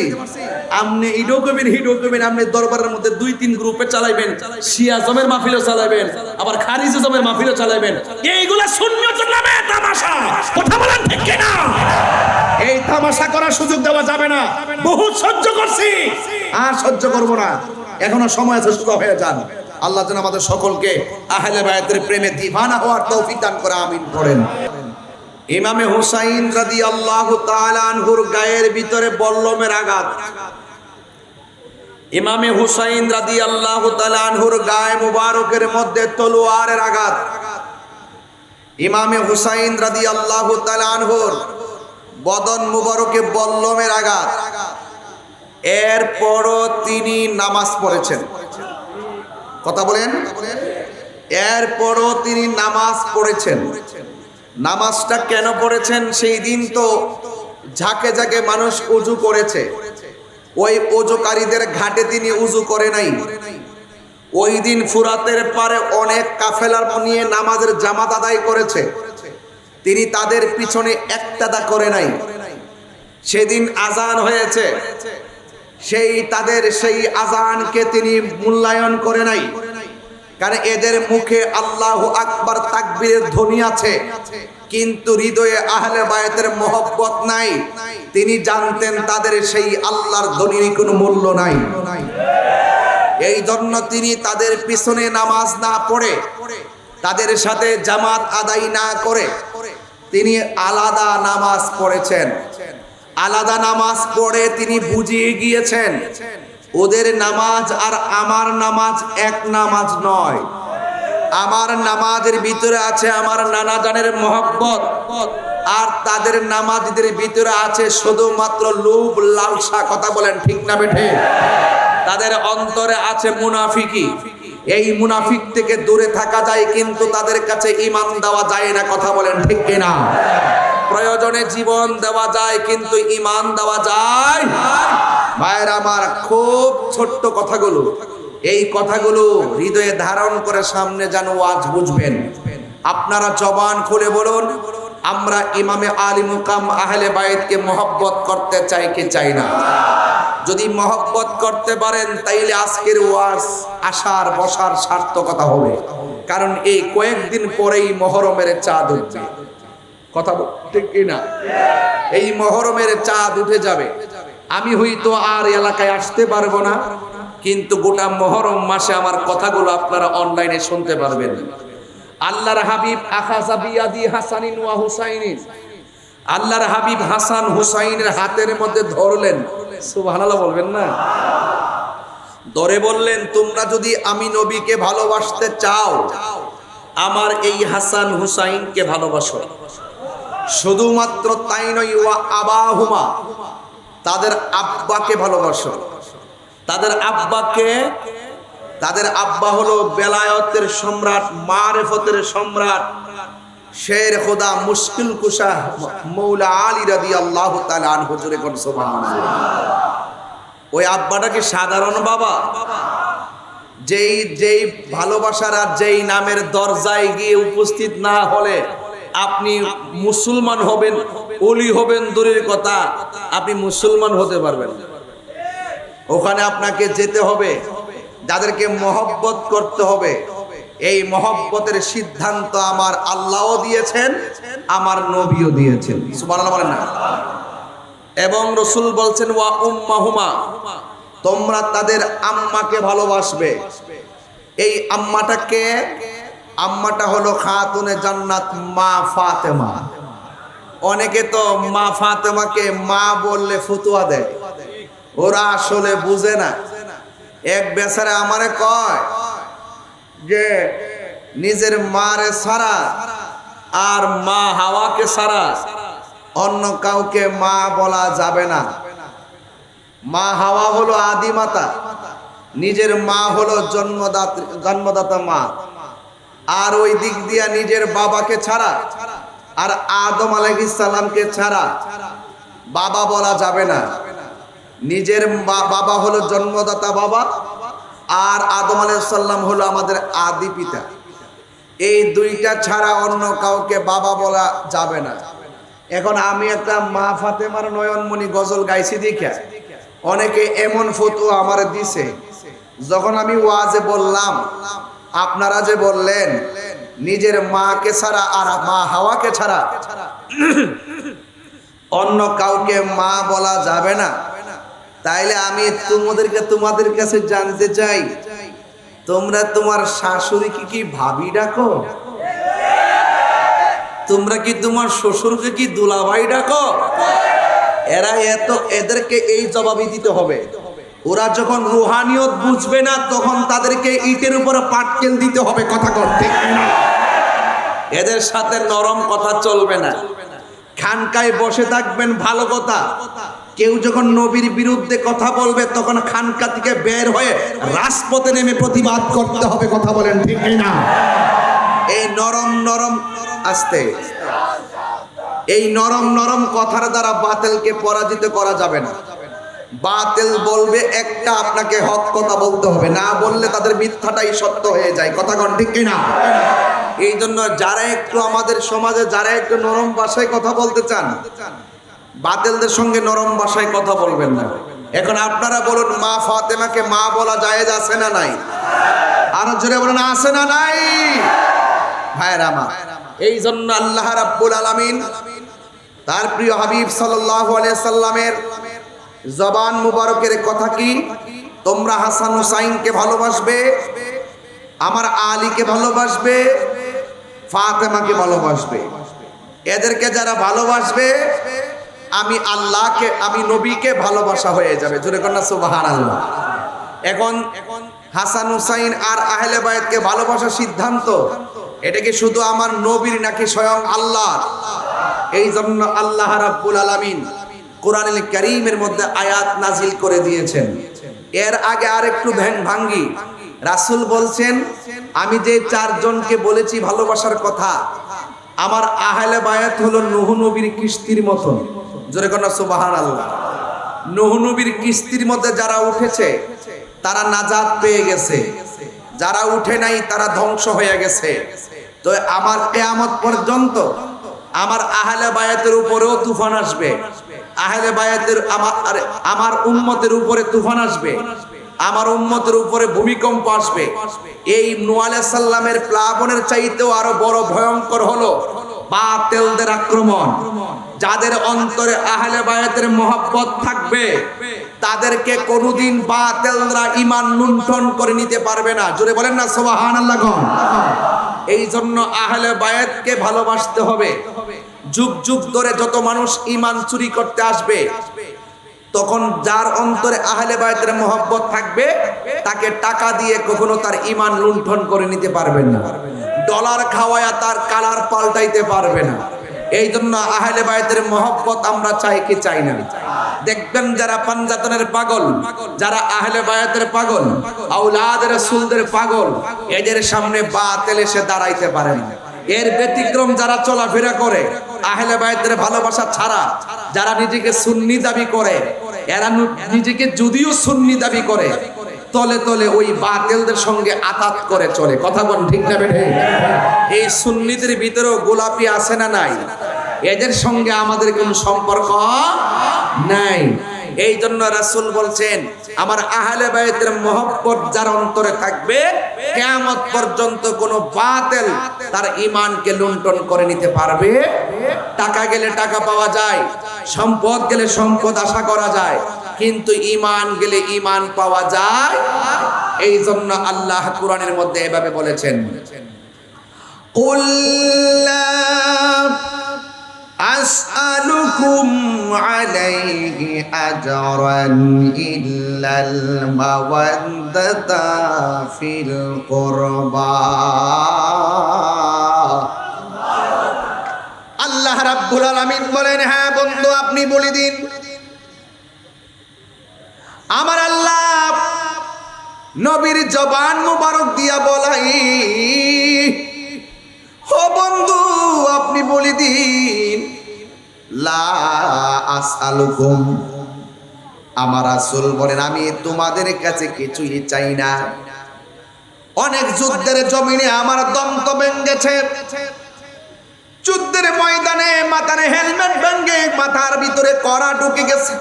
আপনি ইডো করবেন, হিডো করবেন, আপনি দরবারের মধ্যে 2-3 গ্রুপে চালাইবেন, শিয়া জমের মাহফিলও চালাইবেন, আবার খারিজি জমের মাহফিলও চালাইবেন। এইগুলা সুন্নিয়তের নামে তামাশা। কথা বলেন ঠিক কিনা? এই তামাশা করার সুযোগ দেওয়া যাবে না। বহুত সহ্য করছি, আর সহ্য করব না। এখনো সময় আছে, সুযোগ হয়ে যান। আল্লাহ যেন আমাদের সকলকে আহলে বায়াতের প্রেমে দিওয়ানা হওয়ার তৌফিক দান করে, আমিন করেন। ইমামে হুসাইন রাদিয়াল্লাহু তাআলা আনহুর গায়ের ভিতরে বল্লমের আঘাত। ইমামে হুসাইন রাদিয়াল্লাহু তাআলা আনহুর গায়ে মুবারকের মধ্যে তলোয়ারের আঘাত। ইমামে হুসাইন রাদিয়াল্লাহু তাআলা আনহুর বদন মুবারকে বল্লমের আঘাত। এরপরও তিনি নামাজ পড়েছেন। কথা বলেন। এরপরও তিনি নামাজ পড়েছেন। নামাজটা কেন পড়েছেন? সেই দিন তো ঝাঁকে ঝাঁকে মানুষ উজু করেছে, ওই উজুকারীদের ঘাটে তিনি উজু করে নাই। ওই দিন ফুরাতের পারে অনেক কাফেলার নিয়ে নামাজের জামাত আদায় করেছে, তিনি তাদের পিছনে একতাদা করে নাই। সেদিন আজান হয়েছে, সেই আজানকে তিনি মূল্যায়ন করে নাই। কারণ এদের মুখে আল্লাহু আকবার তাকবীরের ধ্বনি আছে, কিন্তু হৃদয়ে আহলে বায়াতের মহব্বত নাই। তিনি জানতেন তাদের সেই আল্লাহর ধ্বনির কোনো মূল্য নাই। এই জন্য তিনি তাদের পিছনে নামাজ না পড়ে, তাদের সাথে জামাত আদায় না করে তিনি আলাদা নামাজ পড়েছেন। আলাদা নামাজ পড়ে তিনি বুঝিয়ে গিয়েছেন, ওদের নামাজ আর আমার নামাজ এক নামাজ নয়। আমার নামাজের ভিতরে আছে আমার নানা জানের মহব্বত, আর তাদের নামাজদের ভিতরে আছে শুধুমাত্র লোভ লালসা। কথা বলেন ঠিক না বেঠে? তাদের অন্তরে আছে মুনাফিকি। এই মুনাফিক থেকে দূরে থাকা যায়, কিন্তু তাদের কাছে ঈমান দেওয়া যায় না। কথা বলেন ঠিক কিনা? প্রয়োজনে জীবন দেওয়া যায়, কিন্তু ঈমান দেওয়া যায়। ভাইরা আমার, খুব ছোট্ট কথাগুলো, এই কথাগুলো হৃদয়ে ধারণ করে সামনে যেন ওয়াজ বুঝবেন। আপনারা জবান খুলে বলুন, আমরা ইমামে আলী মুকাম আহলে বায়াতকে মহব্বত করতে চাই কি চাই না? যদি মহব্বত করতে পারেন, তাইলে আজকের ওয়াজ আসার বসার সার্থকতা হবে। কারণ এই কয়েকদিন পরেই মুহররমের চাঁদ উঠবে। কথা ঠিক কিনা? এই মুহররমের চাঁদ উঠে যাবে। আমি হয়তো আর এলাকায় আসতে পারবো না, কিন্তু গোটা মুহররম মাসে আমার কথাগুলো আপনারা অনলাইনে শুনতে পারবেন। আল্লাহর হাবিব আখাযা বিয়াদি হাসানিন ওয়া হুসাইনিন, আল্লাহর হাবিব হাসান হুসাইনের হাতের মধ্যে ধরলেন। সুবহানাল্লাহ বলবেন না? ধরে বললেন, তোমরা যদি আমি নবীকে ভালোবাসতে চাও, আমার এই হাসান হুসাইনকে ভালোবাসো। শুধুমাত্র তাই নয়, ওয়া আবাহুমা, তাদের আব্বাকে ভালোবাসো। তাদের আব্বাকে তাদের আব্বা হলো বেলায়েতের সম্রাট, মারেফতের সম্রাট, শের খোদা মুশকিল কুশা মৌলা আলী রাদিয়াল্লাহু তাআলা আনহু। জোরে কোন সুবহানাল্লাহ। ওই আব্বাটা কি সাধারণ বাবা? যেই ভালোবাসার আর যেই নামের দরজায় গিয়ে উপস্থিত না হলে আপনি মুসলমান হবেন, ওলি হবেন দূরের কথা, আপনি মুসলমান হতে পারবেন না। ওখানে আপনাকে যেতে হবে, যাদেরকে মহব্বত করতে হবে। এই মহব্বতের সিদ্ধান্ত আমার আল্লাহও দিয়েছেন, আমার নবীও দিয়েছেন। সুবহানাল্লাহ বলেন না? এবং রাসূল বলছেন ওয়া উম্মাহুমা, তোমরা তাদের আম্মাকে ভালোবাসবে। এই আম্মাটাকে, আম্মাটা হলো খাতুনে জান্নাত মা ফাতেমা। অনেকে তো মা ফাতেমাকে মা বললে ফতুয়া দেয়, ওরা আসলে বুঝে না। এক বেচারা আমারে কয় যে নিজের মারে ছাড়া আর মা হাওয়াকে ছাড়া অন্য কাউকে মা বলা যাবে না। মা হাওয়া হলো আদি মাতা, নিজের মা হলো জন্মদাতা মা। আর ওই দিক দিয়া নিজের বাবাকে ছাড়া আর আদম আলাইহিস সালামকে ছাড়া বাবা বলা যাবে না। নিজের বাবা হলো জন্মদাতা বাবা, আর আদম আলাইহিস সালাম হলো আমাদের আদি পিতা। এই দুইটা ছাড়া অন্য কাউকে বাবা বলা যাবে না। এখন আমি একটা মা ফাতেমার নয়নমণি গজল গাইছি দেখা অনেকে এমন ফতুয়া আমার দিছে। যখন আমি ওয়াজে বললাম, আপনারা যে বললেন নিজের মাকে ছাড়া আর মা হাওয়াকে ছাড়া অন্য কাউকে মা বলা যাবে না, তাইলে আমি তোমাদের কাছে জানতে চাই, তোমরা তোমার শাশুড়িকে কি ভাবি ডাকো? তোমরা কি তোমার শ্বশুরকে কি দুলাভাই ডাকো? এদেরকে এই জবাবই দিতে হবে। ওরা যখন রুহানিয়ত বুঝবে না, তখন তাদেরকে ইটের উপরে পাটকেল দিতে হবে। কথা করতে এদের সাথে নরম কথা চলবে না। খানকায় বসে থাকবেন ভালো কথা, কেউ যখন নবীর বিরুদ্ধে কথা বলবে তখন খানকা থেকে বের হয়ে রাজপথে নেমে প্রতিবাদ করতে হবে। কথা বলেন ঠিক না? এই নরম নরম আস্তে, এই নরম নরম কথার দ্বারা বাতিলকে পরাজিত করা যাবে না। বাতিল বলবে একটা, আপনাকে হক কথা বলতে হবে, না বললে তাদের মিথ্যাটাই সত্য হয়ে যায়। কথা কোন ঠিক কিনা? এই জন্য যারা একটু আমাদের সমাজে যারা একটু নরম ভাষায় কথা বলতে চান, বাতিলদের সঙ্গে নরম ভাষায় কথা বলবেন না। এখন আপনারা বলুন, মা ফাতেমাকে মা বলা জায়েজ আছে না নাই? আরো জোরে বলুন, আছে না নাই? ভাইরা আমার, এই জন্য আল্লাহ রাব্বুল আলামিন তার প্রিয় হাবিব সাল্লাল্লাহু আলাইহি সাল্লামের জবান মুবারকের কথা কি, তোমরা হাসান হুসাইনকে ভালোবাসবে, আমার আলীকে ভালোবাসবে, ফাতেমাকে ভালোবাসবে। এদেরকে যারা ভালোবাসবে, আমি আল্লাহকে, আমি নবীকে ভালোবাসা হয়ে যাবে। জোরে কন্যা সুবহানাল্লাহ। এখন হাসান হুসাইন আর আহলে বায়তকে ভালোবাসার সিদ্ধান্ত, এটা কি শুধু আমার নবীর নাকি স্বয়ং আল্লাহ? এই জন্য আল্লাহ রাব্বুল আলামিন কোরআনুল কারীমের মধ্যে আয়াত নাজিল করে দিয়েছেন। এর আগে আরেকটু ভাঙ্গি, রাসূল বলছেন, আমি যে চারজনকে বলেছি ভালোবাসার কথা, আমার আহলে বায়াত হলো নূহ নবীর কিস্তির মতন। জোরে কন্যা সুবহানাল্লাহ। নূহ নবীর কিস্তির মধ্যে যারা উঠেছে তারা নাজাত পেয়ে গেছে, যারা উঠে নাই তারা ধ্বংস হয়ে গেছে। তো আমার কিয়ামত পর্যন্ত আমার আহলে বায়াতের উপরেও তুফান আসবে, আহলে বায়াতের আমার উম্মতের উপরে তুফান আসবে, আমার উম্মতের উপরে ভূমিকম্প আসবে। এই নূহ আলাইহিস সালামের প্লাবনের চাইতেও আরো বড় ভয়ঙ্কর হলো বাতিলদের আক্রমণ। যাদের অন্তরে আহলে বায়াতের মহব্বত থাকবে, তাদেরকে কোনোদিন বাতিলরা ঈমান লুণ্ঠন করে নিতে পারবে না। জোরে বলেন না সুবহানাল্লাহ। এই জন্য আহলে বায়াতকে ভালোবাসতে হবে। যুগ যুগ ধরে যত মানুষ ঈমান চুরি করতে আসবে, তখন যার অন্তরে আহলে বায়াতের মহব্বত থাকবে, তাকে টাকা দিয়ে কখনো তার ঈমান লুণ্ঠন করে নিতে পারবেন না। ডলার খাওয়ায়া তার কালার পাল্টাইতে পারবে না। এই জন্য আহলে বায়াতের মহব্বত আমরা চাই কি চাই না? দেখবেন যারা পাঞ্জাতনের পাগল, যারা আহলে বায়াতের পাগল, আওলাদ রাসূলদের পাগল, এদের সামনে বাতিল এসে দাঁড়াইতে পারে না। এর ব্যতিক্রম যারা চলাফেরা করে আহলে বায়াতের ভালোবাসা ছাড়া, যারা নিজেকে সুন্নি দাবি করে, এরা নিজেকে যদিও সুন্নি দাবি করে, তলে তলে ওই বাতিলদের সঙ্গে আতাত করে চলে। কথা বল ঠিক না বেঠে? এই সুন্নিদের ভিতরেও গোলাপি আছে না নাই? এদের সঙ্গে আমাদের কোনো সম্পর্ক নাই। এই জন্য রাসূল বলছেন, আমার আহলে বায়াতের মহব্বত যার অন্তরে থাকবে, কিয়ামত পর্যন্ত কোনো বাতিল তার ঈমানকে লুণ্ঠন করে নিতে পারবে। টাকা গেলে টাকা পাওয়া যায়, সম্পদ গেলে সম্পদ আশা করা যায়, কিন্তু ঈমান গেলে ঈমান পাওয়া যায়। এই জন্য আল্লাহ কোরআনের মধ্যে এভাবে বলেছেন, কুল লা আসআলুকুম আলাইহি আজরান ইল্লাল মাওয়াদ্দাতা ফিল কুরবা। আল্লাহ রাব্বুল আলামিন বলেন, হ্যাঁ বন্ধু আপনি বলে দিন, আমার আল্লাহ নবীর জবান মুবারক দিয়া বলাই, ও বন্ধু আপনি বলে দিন, লা আসআলুকুম, আমার রাসূল বলেন আমি তোমাদের কাছে কিছুই চাই না। অনেক যুদ্ধের জমিনে আমার দম তো ভেঙেছে, যুদ্ধের ময়দানে মাথার হেলমেট ভেঙে মাথার ভিতরে কড়া ঢুকে গেছে,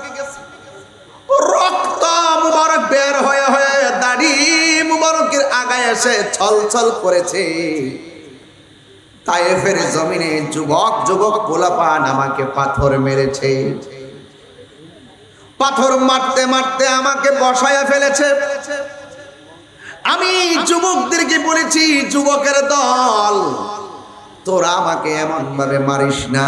রক্ত মুবারক বের হয়ে হয়ে দাড়ি মুবারকের আগায় এসে ছলছল করেছে। তায়েফের জমিনে যুবক যুবক পোলাপান আমাকে পাথর মেরেছে, পাথর মারতে মারতে আমাকে বসায়া ফেলেছে। আমি যুবকদেরকে বলেছি, যুবকের দল তোরা আমাকে এমন ভাবে মারিস না।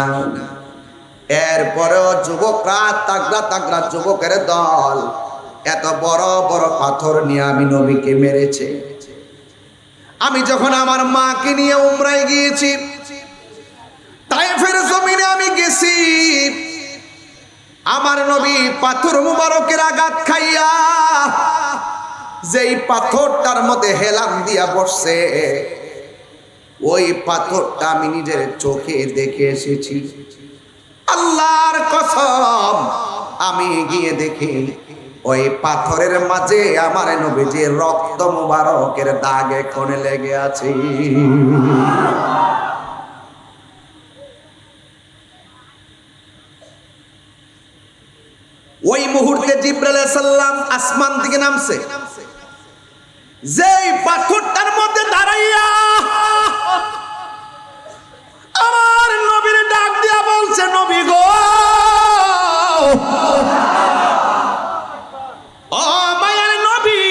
এরপরেও যুবকরা তাগড়া তাগড়া যুবকের দল এত বড় বড় পাথর নিয়ে আমি নবীকে মেরেছে। আমি যখন আমার মাকে নিয়ে উমরায় গিয়েছি, তায়েফের জমিনে আমি গেছি, আমার নবী পাথর মুবারকের আঘাত খাইয়া যেই পাথরটার মধ্যে হেলাম দিয়া বসছে, ওই পাথরটা আমি নিজের চোখে দেখে এসেছি। আল্লাহর কসম, আমি গিয়ে দেখি ওই পাথরের মাঝে আমার নবীজির রক্ত মুবারকের দাগ এখনো লেগে আছে। ওই মুহূর্তে জিবরাইল আলাইহিস সালাম আসমান থেকে নামছে, যেই পাথরটার মধ্যে দাঁড়াইয়া আমার নবীর ডাক দিয়া বলছে, নবী গো, ও মায়ের নবী,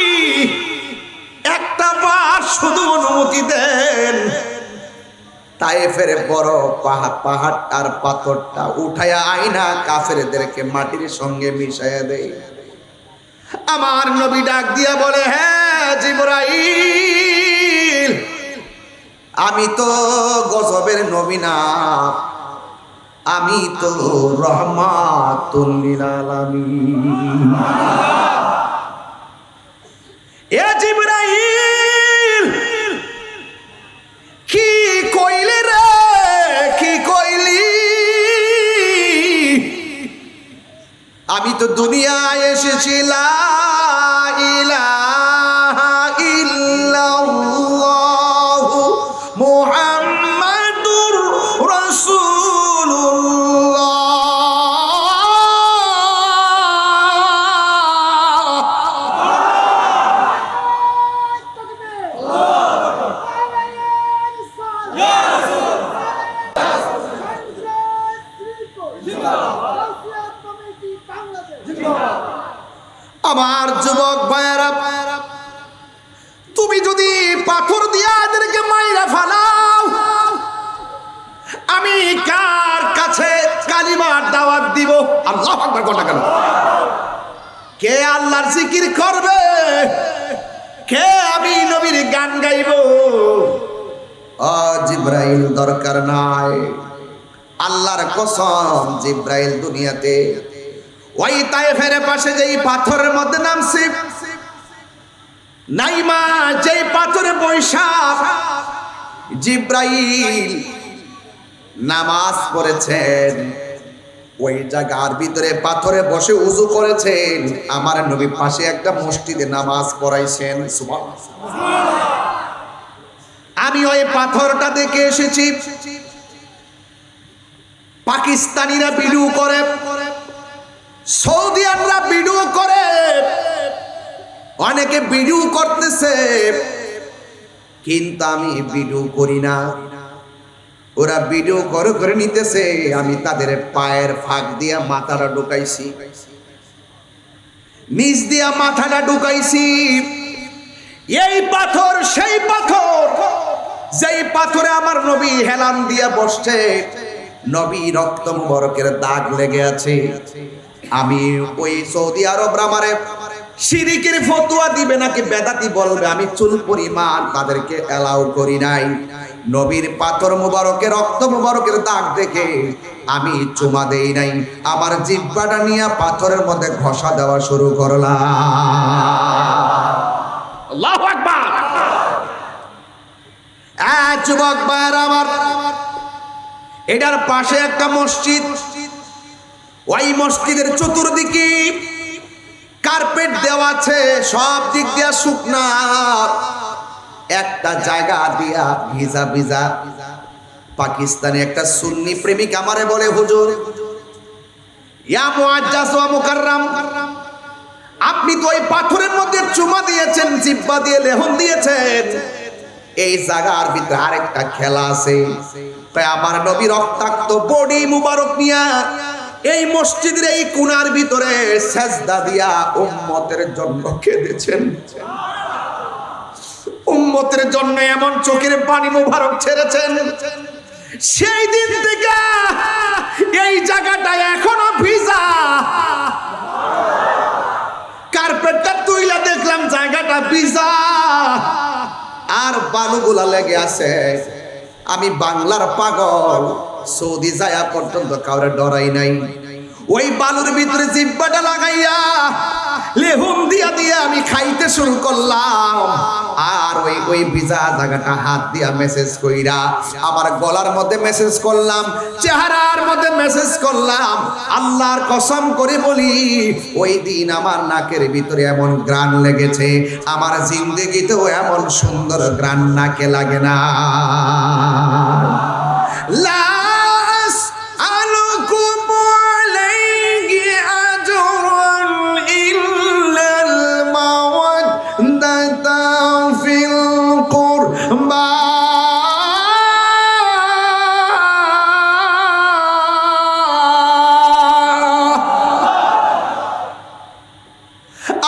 একটা বার শুধু অনুমতি দেন, তায়েফের বড় পাহাড়টার পাথরটা উঠায়া আইনা কাফেরদেরকে মাটির সঙ্গে মিশাইয়া দেয়। আমার নবী ডাক দিয়া বলে, হ্যাঁ জিবরাইল, আমি তো গজবের নবী না, আমি তো রহমাতুল লিল আলামিন। এ জিবরাইল, কি কইলে রে, কি কইলি? আমি তো দুনিয়ায় এসেছি লা ইলাহা ইল্লাল্লাহু মুহাম্মাদুর রাসূলুল্লাহ। আমার যুবক ভাইয়েরা, তুমি যদি পাথর দিয়া এদেরকে মাইরা ফেলাও, আমি কার কাছে কালিমার দাওয়াত দিব? আল্লাহু আকবার কোনটা কেন? কে আল্লাহর জিকির করবে? কে আমি নবীর গান গাইব? ও জিবরাইল দরকার নাই। আল্লাহর কসম, জিবরাইল দুনিয়াতে ওই তায়েফের পাশে যেই পাথরের মধ্যে নামছে, নাইমা যেই পাথরে বৈশাখ জিব্রাইল নামাজ পড়েছেন, ওই জায়গার ভিতরে পাথরে বসে উযু করেছেন। আমার নবী পাশে একটা মসজিদে নামাজ পড়াইছেন। সুবহানাল্লাহ। আমি ওই পাথরটা দেখে এসেছি। পাকিস্তানিরা ভিডিও করে, সৌদিয়ানরা ভিডিও করে, অনেকে ভিডিও করতেছে, কিন্তু আমি ভিডিও করি না। ওরা ভিডিও করে নিতেছে, আমি তাদের পায়ের ফাঁক দিয়া মাথাটা ঢুকাইছি, নিচ দিয়া মাথাটা ঢুকাইছি। এই পাথর সেই পাথর, যেই পাথরে আমার নবী হেলান দিয়া বসছে, নবী রক্ত মুবারকের দাগ লেগে আছে। আমি ওই সৌদি আরব আমারে শিরিকের ফতোয়া দিবে নাকি বেদাতি বলবে, আমি চুল পরিমাণ তাদেরকে এলাও করি নাই। নবীর পাথর মুবারকে রক্ত মুবারকের দাগ দেখে আমি চুমা দেই নাই, আমার জিহ্বাটা নিয়ে পাথরের মধ্যে ঘষা দেওয়া শুরু করলাম। আল্লাহু আকবার। যুবক ভাইরা আমার, এটার পাশে একটা মসজিদ, ওই মসজিদের চতুর্দিকে কার্পেট দেওয়া আছে, সব দিক দিয়া শুকনা, একটা জায়গা দিয়া ভিজা ভিজা। পাকিস্তানি একটা সুন্নি প্রেমিক আমারে বলে, হুজুর ইয়া মুআজ্জাজ ওয়া মুকাররাম, আপনি তো ওই পাথরের মধ্যে চুমা দিয়েছেন, জিহ্বা দিয়ে লেহন দিয়েছেন, এই জায়গার ভিতরে আরেকটা খেলা আছে। তাই আমার নবী রক্তাক্ত বডি মুবারক নিয়া এই মসজিদের এই কোণার ভিতরে সেজদা দিয়া উম্মতের জন্য কেঁদেছেন। উম্মতের জন্য এমন চোখের পানি মুবারক ছেড়েছেন, সেই দিন থেকে এই জায়গাটা এখনো ভিজা। কার্পেটটা তুইলা দেখলাম জায়গাটা ভিজা আর বালুগুলা লেগে আছে। আমি বাংলার পাগল, সৌদি যায়া পর্যন্ত কাউরে ডরাই নাই। ওই বালুর ভিতরে জিহ্বাটা লাগাইয়া লেহুম দিয়া দিয়া আমি খাইতে শুরু করলাম, আর ওই ভিজা জায়গাটা হাত দিয়া মেসেজ কইরা আমার গলার মধ্যে মেসেজ করলাম, চেহারার মধ্যে মেসেজ করলাম। আল্লাহর কসম করে বলি, ওই দিন আমার নাকের ভিতরে এমন গ্রান লেগেছে, আমার জিন্দেগিতেও এমন সুন্দর গ্রান নাকে লাগে না।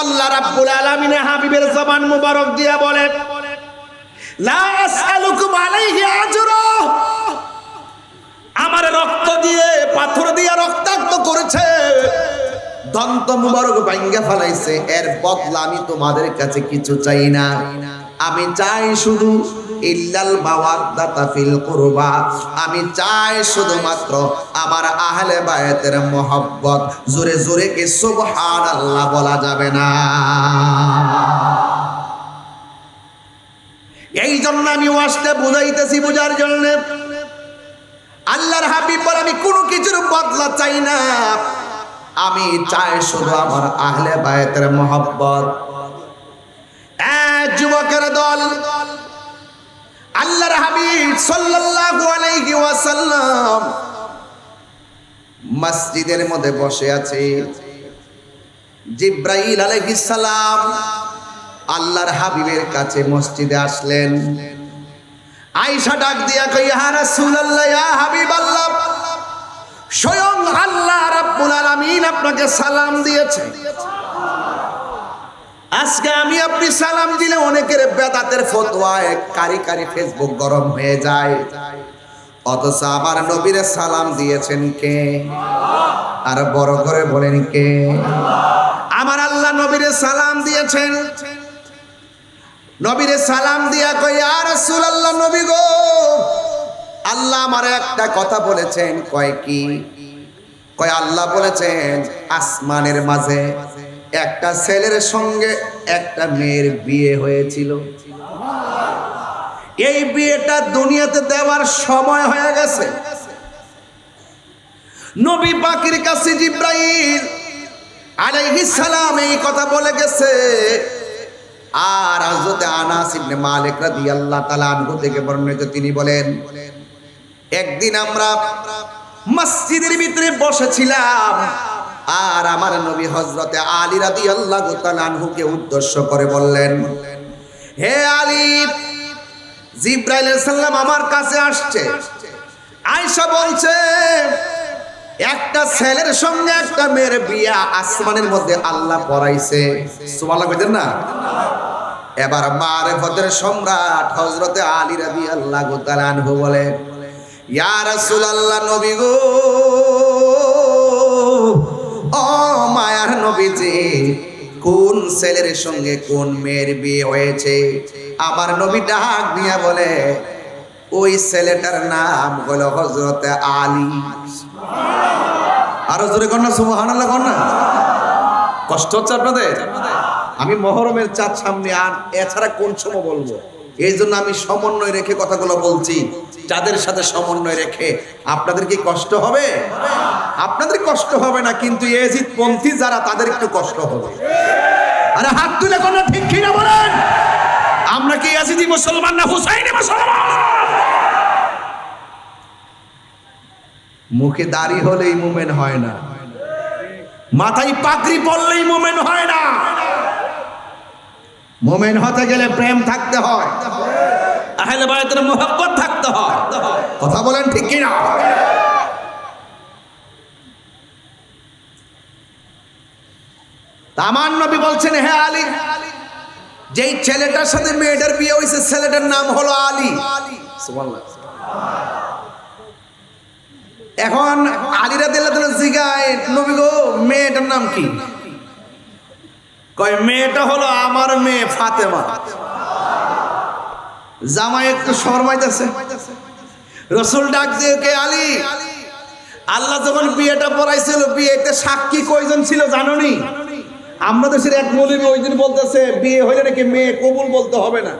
আল্লাহ রাব্বুল আলামিন হাবিবের জবান মুবারক দিয়া বলে, লা আসআলুকুম আলাইহি আজরা, আমার রক্ত দিয়ে পাথর দিয়ে রক্তাক্ত করেছে, দন্ত মুবারক ভাঙ্গা ফেলাইছে, এর বদলা আমি তোমাদের কাছে কিছু চাই না। আমি চাই শুধু ইল্লাল মাওয়াদ্দাতা ফিল কুরবা, আমি চাই শুধুমাত্র আমার আহলে বায়াতের মহব্বত। জোরে জোরে কি সুবহানাল্লাহ বলা যাবে না? এই জন্য আমি ওয়াজটা বুঝাইতেছি, বুঝার জন্য। আল্লাহর হাবিব বলে, আমি কোনো কিছুর বদলা চাই না, আমি চাই শুধু আমার আহলে বায়াতের মহব্বত। যুবকের দল, আল্লাহর হাবিব সাল্লাল্লাহু আলাইহি ওয়াসাল্লাম মসজিদের মধ্যে বসে আছে। জিব্রাইল আলাইহিস সালাম আল্লাহর হাবিবের কাছে মসজিদে আসলেন। আয়েশা ডাক দিয়া কই, ইয়া রাসূলুল্লাহ, ইয়া হাবিবাল্লাহ, স্বয়ং আল্লাহ রাব্বুল আলামিন আপনাকে সালাম দিয়েছে। আজকে আমি আপনি সালাম দিলে অনেকের বেদাতের ফতোয়ায় কারি কারি ফেসবুক গরম হয়ে যায়, অথচ আমার নবীর সালাম দিয়েছেন কে? আর বড় করে বলেন কে? আমার আল্লাহ নবীর সালাম দিয়েছেন। নবীর সালাম দিয়া কই, ইয়া রাসূলুল্লাহ, নবী গো, আল্লাহ আমার একটা কথা বলেছেন। কয় কি? কয় আল্লাহ বলেছেন আসমানের মাঝে একটা ছেলের সঙ্গে একটা মেয়ের বিয়ে হয়েছিল, এই বিয়েটা দুনিয়াতে দেওয়ার সময় হয়ে গেছে। নবী পাকের কাছে জিবরাইল আলাইহিস সালাম এই কথা বলে গেছে। আর হযরত আনাস ইবনে মালিক রাদিয়াল্লাহু তাআলা আনহু থেকে বর্ণিত, তিনি বলেন একদিন আমরা মসজিদের ভিতরে বসেছিলাম, আর আমার নবী হযরতে আলী রাদিয়াল্লাহু তাআলা আনহুকে উদ্দেশ্য করে বললেন, হে আলী, জিবরাইল আলাইহিস সালাম আমার কাছে আসছে। আয়েশা বলছে একটা ছেলের সঙ্গে একটা মেয়ের বিয়া আসমানের মধ্যে আল্লাহ পড়াইছে। সুবহানাল্লাহ কইতেন না? এবার মারিফতের সম্রাট হযরতে আলী রাদিয়াল্লাহু তাআলা আনহু বলে, ইয়া রাসূলুল্লাহ, নবী গো, ও মায়ার নবীজি, কোন ছেলের সঙ্গে কোন মেয়ের বিয়ে হয়েছে? আমার নবী ডাক দিয়া বলে, ওই ছেলেটার নাম হলো হযরতে আলী। আরো জোরে কর না সুবহানাল্লাহ, কর না। কষ্ট হচ্ছে আপনাদের? আমি মহরমের চাঁদ সামনে, আর এছাড়া কোন সময় বলবো? এই জন্য আমি সমন্বয় রেখে কথাগুলো বলছি। যাদের সাথে সমন্বয় রেখে আপনাদের কি কষ্ট হবে? আপনাদের কষ্ট হবে না, কিন্তু ইয়াজিদ পন্থী যারা, তাদের একটু কষ্ট হবে। আরে হাত তুলে কোন ঠিক কি না বলেন? আমরা কি ইয়াজিদি মুসলমান না হুসাইনি মুসলমান? মুখে দাড়ি হলেই মুমিন হয় না, মাথায় পাগড়ি পরলেই মুমিন হয় না। মুমিন হতে গেলে প্রেম থাকতে হয়, আহলে বায়তের মুহাব্বত থাকতে হয়। কথা বলেন ঠিক কি না? আমার নবী বলছেন, হে আলী, যেই ছেলেটার সাথে মেয়েটার বিয়ে হয়েছে ছেলেটার নাম হলো আলী। সুবহানাল্লাহ। এখন আলী রাদিয়াল্লাহু তাআলা জিগায়, নবী গো, মেয়েটার নাম কি? কয় মেয়েটা হলো আমার মেয়ে ফাতেমা। জামাই একটু শরমাইতেছে। রাসূল ডাক দিয়ে, কে আলী, আল্লাহ যখন বিয়েটা পড়াইছিল, বিয়েতে সাক্ষী কয়জন ছিল জানোনি? আমরা দেশের এক মৌলবী ওই দিন বলতেছে বিয়ে হইলে নাকি মেয়ে কবুল বলতে হবে না,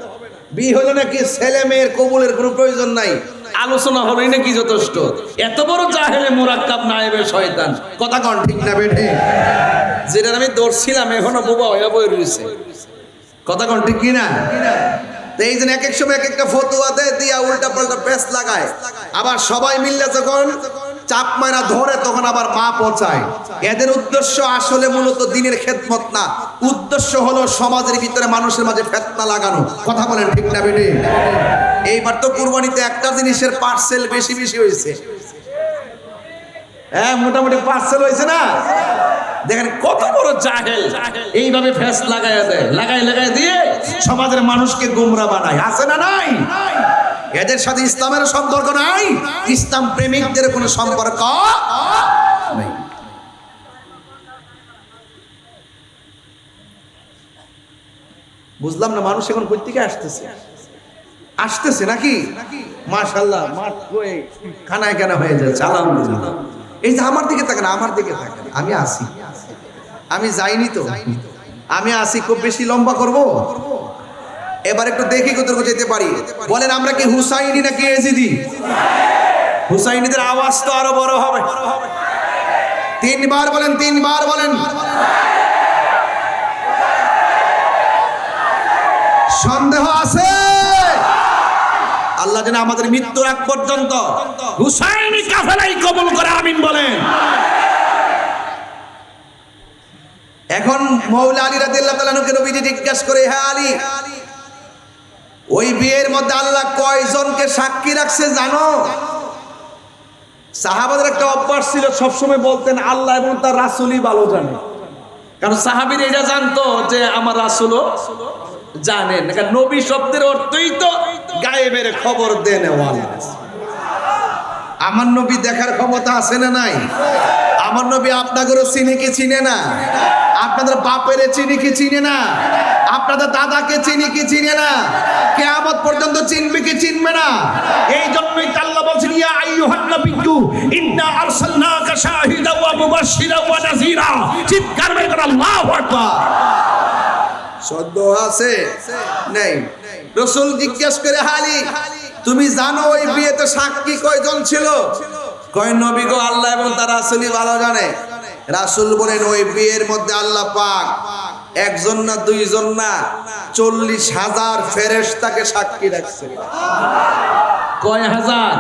বিয়ে হইলে নাকি ছেলে মেয়ের কবুলের কোনো প্রয়োজন নাই, আলোচনা হলোই নাকি যথেষ্ট। এত বড় জাহেলে মুরাক্কাব নায়েবে শয়তান। কথা কোন ঠিক না বেঠে? যেটা আমি দৌড়ছিলাম এখনো বোবা হয়ে বই রয়েছে। কথা কোন ঠিক কিনা? এই জন্য এক এক সময় এক একটা ফতোয়া দেয়, দিয়া উল্টা পাল্টা পেস্ট লাগায়, আবার সবাই মিললে যখন চাপ মারা ধরে তখন আবার মা পৌঁছায়। এদের উদ্দেশ্য আসলে মূলত দিনের খেদমত না, উদ্দেশ্য হলো সমাজের ভিতরে মানুষের মাঝে ফিতনা লাগানো। কথা বলেন ঠিক না বেঠে? এইবার তো কুরবানিতে একটা জিনিসের পার্সেল বেশি বেশি হয়েছে। হ্যাঁ, মোটামুটি পার্সেল হয়েছে না? দেখেন কত বড় জাহেল, এইভাবে ফেস লাগাইয়া দেয়, লাগাই দিয়ে সমাজের মানুষকে গোমরা বানায়। আছে না নাই? এদের সাথে ইসলামের সম্পর্ক নাই, ইসলাম প্রেমিকদের কোনো সম্পর্ক নেই। বুঝলাম না, মানুষ এখন কই থেকে আসতেছে নাকি? মাশাআল্লাহ, মাঠ হয়ে খানায় কেনা হয়ে যাচ্ছে। আলহামদুলিল্লাহ। এই যে আমার দিকে তাকান, আমার দিকে তাকান, আমি আসি, আমি যাইনি তো, আমি আসি। খুব বেশি লম্বা করব? এবার একটু দেখি কতটুকু যেতে পারি। বলেন আমরা কি হুসাইনি নাকি ইয়াজিদি? হুসাইনিদের আওয়াজ তো আরো বড় হবে। তিনবার বলেন, তিনবার বলেন। সন্দেহ আছে? আল্লাহ যেন আমাদের মৃত্যুর আগ পর্যন্ত হুসাইনি কাফেলাই কবুল করে, আমিন বলেন। এখন মৌলা আলী রাদিয়াল্লাহু তাআলা আনহুকে নবীজি জিজ্ঞাসা করে, হে আলী, ওই বিয়ের মধ্যে আল্লাহ কয়জনকে সাক্ষী রাখছে জানো? সাহাবাদের একটা অভ্যাস ছিল, সবসময় বলতেন আল্লাহ এবং তার রাসূলই ভালো জানে। কারণ সাহাবীরা এটা জানতো যে আমার রাসূলও জানেন, কারণ নবী শব্দের অর্থই তো গায়েবের খবর দেন ওয়ালা। আমার নবী দেখার ক্ষমতা আছে না নাই? আমার নবী আপনাদেরও চিনে কি চিনে না? আপনাদের বাপের চিনি কি চিনে না? আপনাদের দাদাকে চিনি কি চিনে না? কিয়ামত পর্যন্ত চিনবে কি চিনবে না? এই জন্যই আল্লাহ বলছেন, ইয়া আইয়ুহান নাবিয়্যু ইন্না আরসালনাকা শাহিদাও ওয়া মুবাশশিরাও ওয়া নাযীরা। চিৎকার মেরে বলেন আল্লাহু আকবার। সদ্য আছে নেই। রাসূল জিজ্ঞেস করে হালি তুমি জানো ওই বিয়েতে সাক্ষী কয়জন ছিল? কয় নবী গো আল্লাহ এবং তার রাসূলই ভালো জানে। রাসূল বলেন ওই বিয়ের মধ্যে আল্লাহ পাক একজন না দুইজন না 40,000 ফেরেশতাকে সাক্ষী রাখছে। কয় হাজার?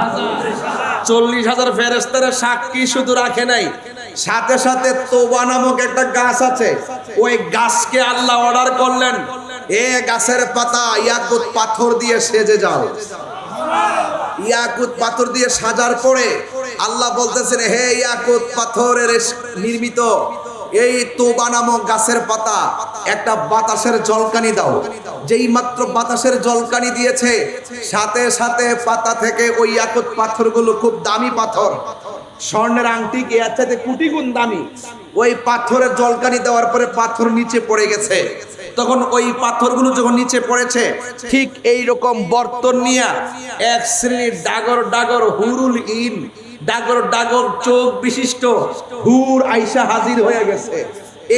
40,000 ফেরেশতারা সাক্ষী শুধু রাখে নাই, সাথে সাথে তোবা নামক একটা গাছ আছে, ওই গাছকে আল্লাহ অর্ডার করলেন এ গাছের পাতা ইয়াকুত পাথর দিয়ে সেজে যাও। ইয়াকুত পাথর দিয়ে সাজার পরে আল্লাহ বলতেছেন হে ইয়াকুত পাথরের নির্মিত এই তোবা নামক গাছের পাতা একটা বাতাসের জলকানি দাও। যেই মাত্র বাতাসের জলকানি দিয়েছে সাথে সাথে পাতা থেকে ওই ইয়াকুত পাথরগুলো খুব দামি পাথর, স্বর্ণের আংটি কে আছে কোটি গুণ দামি, ওই পাথরের জলকানি দেওয়ার পরে পাথর নিচে পড়ে গেছে। তখন ওই পাথরগুলো যখন নিচে পড়েছে ঠিক এই রকম বর্তন নিয়ে এক শ্রেণীর ডাগর ডাগর হুরুল ইন, ডাগর ডাগর চোখ বিশিষ্ট হুর আইসা হাজির হয়ে গেছে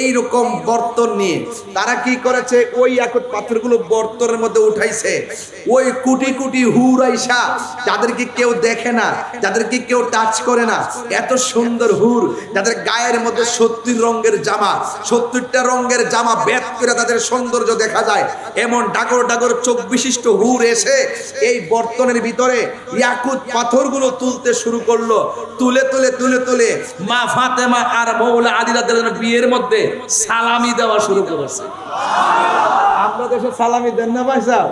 এই রকম বর্তন নিয়ে। তারা কি করেছে ওই ইয়াকুত পাথরগুলো বর্তনের মধ্যে উঠাইছে। ওই কোটি কোটি হুর আইসা যাদেরকে কেউ দেখে না, যাদেরকে কেউ টাচ করে না, এত সুন্দর হুর যাদের গায়ের মধ্যে 70 রঙের জামা, 70টা রঙের জামা বেদ করে তাদের সৌন্দর্য দেখা যায়, এমন ডাগর ডাগর চোখ বিশিষ্ট হুর এসে এই বর্তনের ভিতরে ইয়াকুত পাথরগুলো তুলতে শুরু করলো। তুলে তুলে তুলে তুলে মা ফাতেমা আর মৌলা আলী রাদিয়াল্লাহু আনহু বিয়ের মধ্যে সালামি দেওয়া শুরু করেছে। আমরা দেশে সালামি দেন না ভাই সাহেব?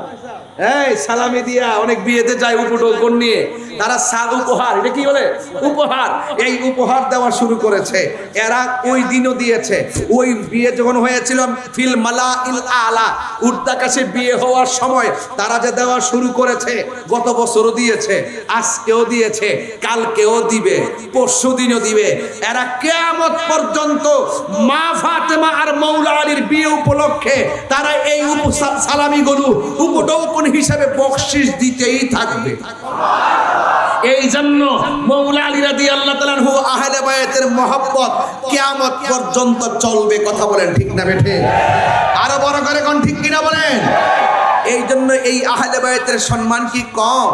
এই সালামি দিয়া অনেক বিয়েতে যায় উপঢৌকন নিয়ে, তারা উপহার, এটা কি বলে উপহার, এই উপহার দেওয়া শুরু করেছে। এরা ওই দিনও দিয়েছে। ওই বিয়ে যখন হয়েছিল ফিল মালাইল আলা, উর্দাকাশে বিয়ে হওয়ার সময় তারা যে দেওয়া শুরু করেছে, গত বছরও দিয়েছে, আজকেও দিয়েছে, কালকেও দিবে, পরশু দিনও দিবে। এরা কিয়ামত পর্যন্ত মা ফাতেমা আর মৌলা আলীর বিয়ে উপলক্ষে তারা এই সালামিগুলো উপঢৌকন হিসাবে বকশিশ দিতেই থাকবে। এই জন্য মৌলা আলী রাদিয়াল্লাহু তাআলা আনহু আহলে বায়াতের মহব্বত কিয়ামত পর্যন্ত চলবে। কথা বলেন ঠিক না বেঠে? আরো বড় করে কোন ঠিক কিনা বলেন? এই জন্য এই আহলে বায়াতের সম্মান কি কম?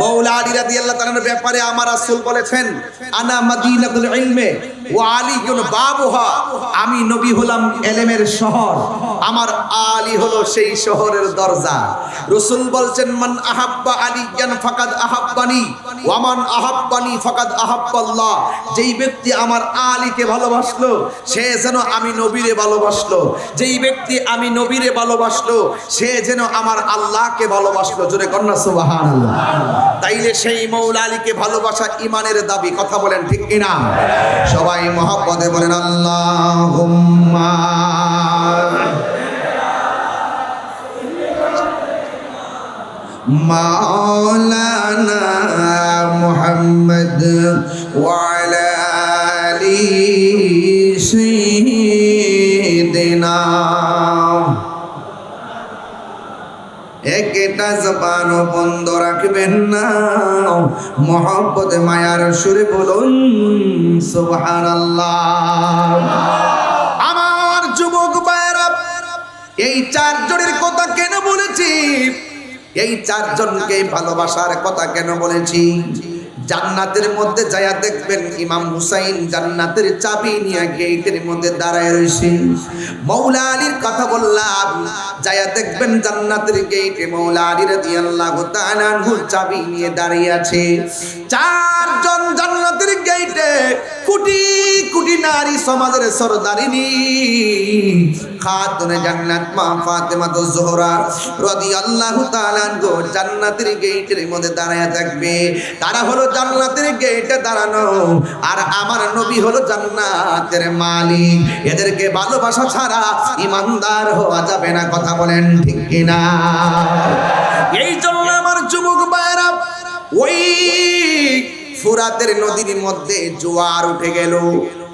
মৌলা আলী রাদিয়াল্লাহু তাআলার ব্যাপারে আমার রাসূল বলেছেন আনা মাদিনাতুল ইলমে ওয়া আলীউন বাবুহা, আমি নবী হলাম ইলমের শহর, আমার আলী হলো সেই শহরের দরজা। রাসূল বলছেন মান আহাব্বা আলিয়ান ফাকাদ আহাব্বানি ওয়া মান আহাব্বানি ফাকাদ আহাব্বাল্লাহ, যেই ব্যক্তি আমার আলীকে ভালোবাসলো সে যেন আমি নবীরে ভালোবাসলো, যেই ব্যক্তি আমি নবীরে ভালোবাসলো সে যেন আমার আল্লাহকে ভালোবাসলো। জোরে কন্না সুবহানাল্লাহ। তাইলে সেই মৌলা আলীকে ভালোবাসা ইমানের দাবি। কথা বলেন ঠিক কিনা? সবাই মহব্বতে বলেন আল্লাহুম্মা। মাওলানা মুহাম্মদ ওয়া আলা আলি সাইয়্যিদিনা। একটা জবান বন্ধ রাখবেন না, মহব্বত মায়ার সুরে বলুন সুবহানাল্লাহ। আমার যুবক ভাইরা, এই চারজনের কথা কেন বলেছি? এই চারজনকে ভালোবাসার কথা কেন বলেছি? জান্নাতের মধ্যে যায়া দেখবেন ইমাম হুসাইন জান্নাতের চাবি নিয়ে গেটের মধ্যে দাঁড়ায় রয়েছে। মৌলা আলীর কথা বললাম, যায়া দেখবেন জান্নাতের গেটে মৌলা আলী রাদিয়াল্লাহু তাআলা আনহুর চাবি নিয়ে দাঁড়িয়ে আছে। চারজন জান্নাতের গেটে কোটি কোটি নারী সমাজের সরদারিনী খাতুনে জান্নাত মা ফাতেমা যোহরা রাদিয়াল্লাহু তাআলা আনহা জান্নাতের গেটের মধ্যে দাঁড়ায় থাকবে। তারা হলো জান্নাতের গেটে দাঁড়ানো, আর আমার নবী হলো জান্নাতের মালিক। এদেরকে ভালোবাসা ছাড়া ইমানদার হওয়া যাবে না। কথা বলেন ঠিক কিনা? এই জন্য আমার যুবক ভাইরা, ওই ফুরাতের নদীর মধ্যে জোয়ার উঠে গেল।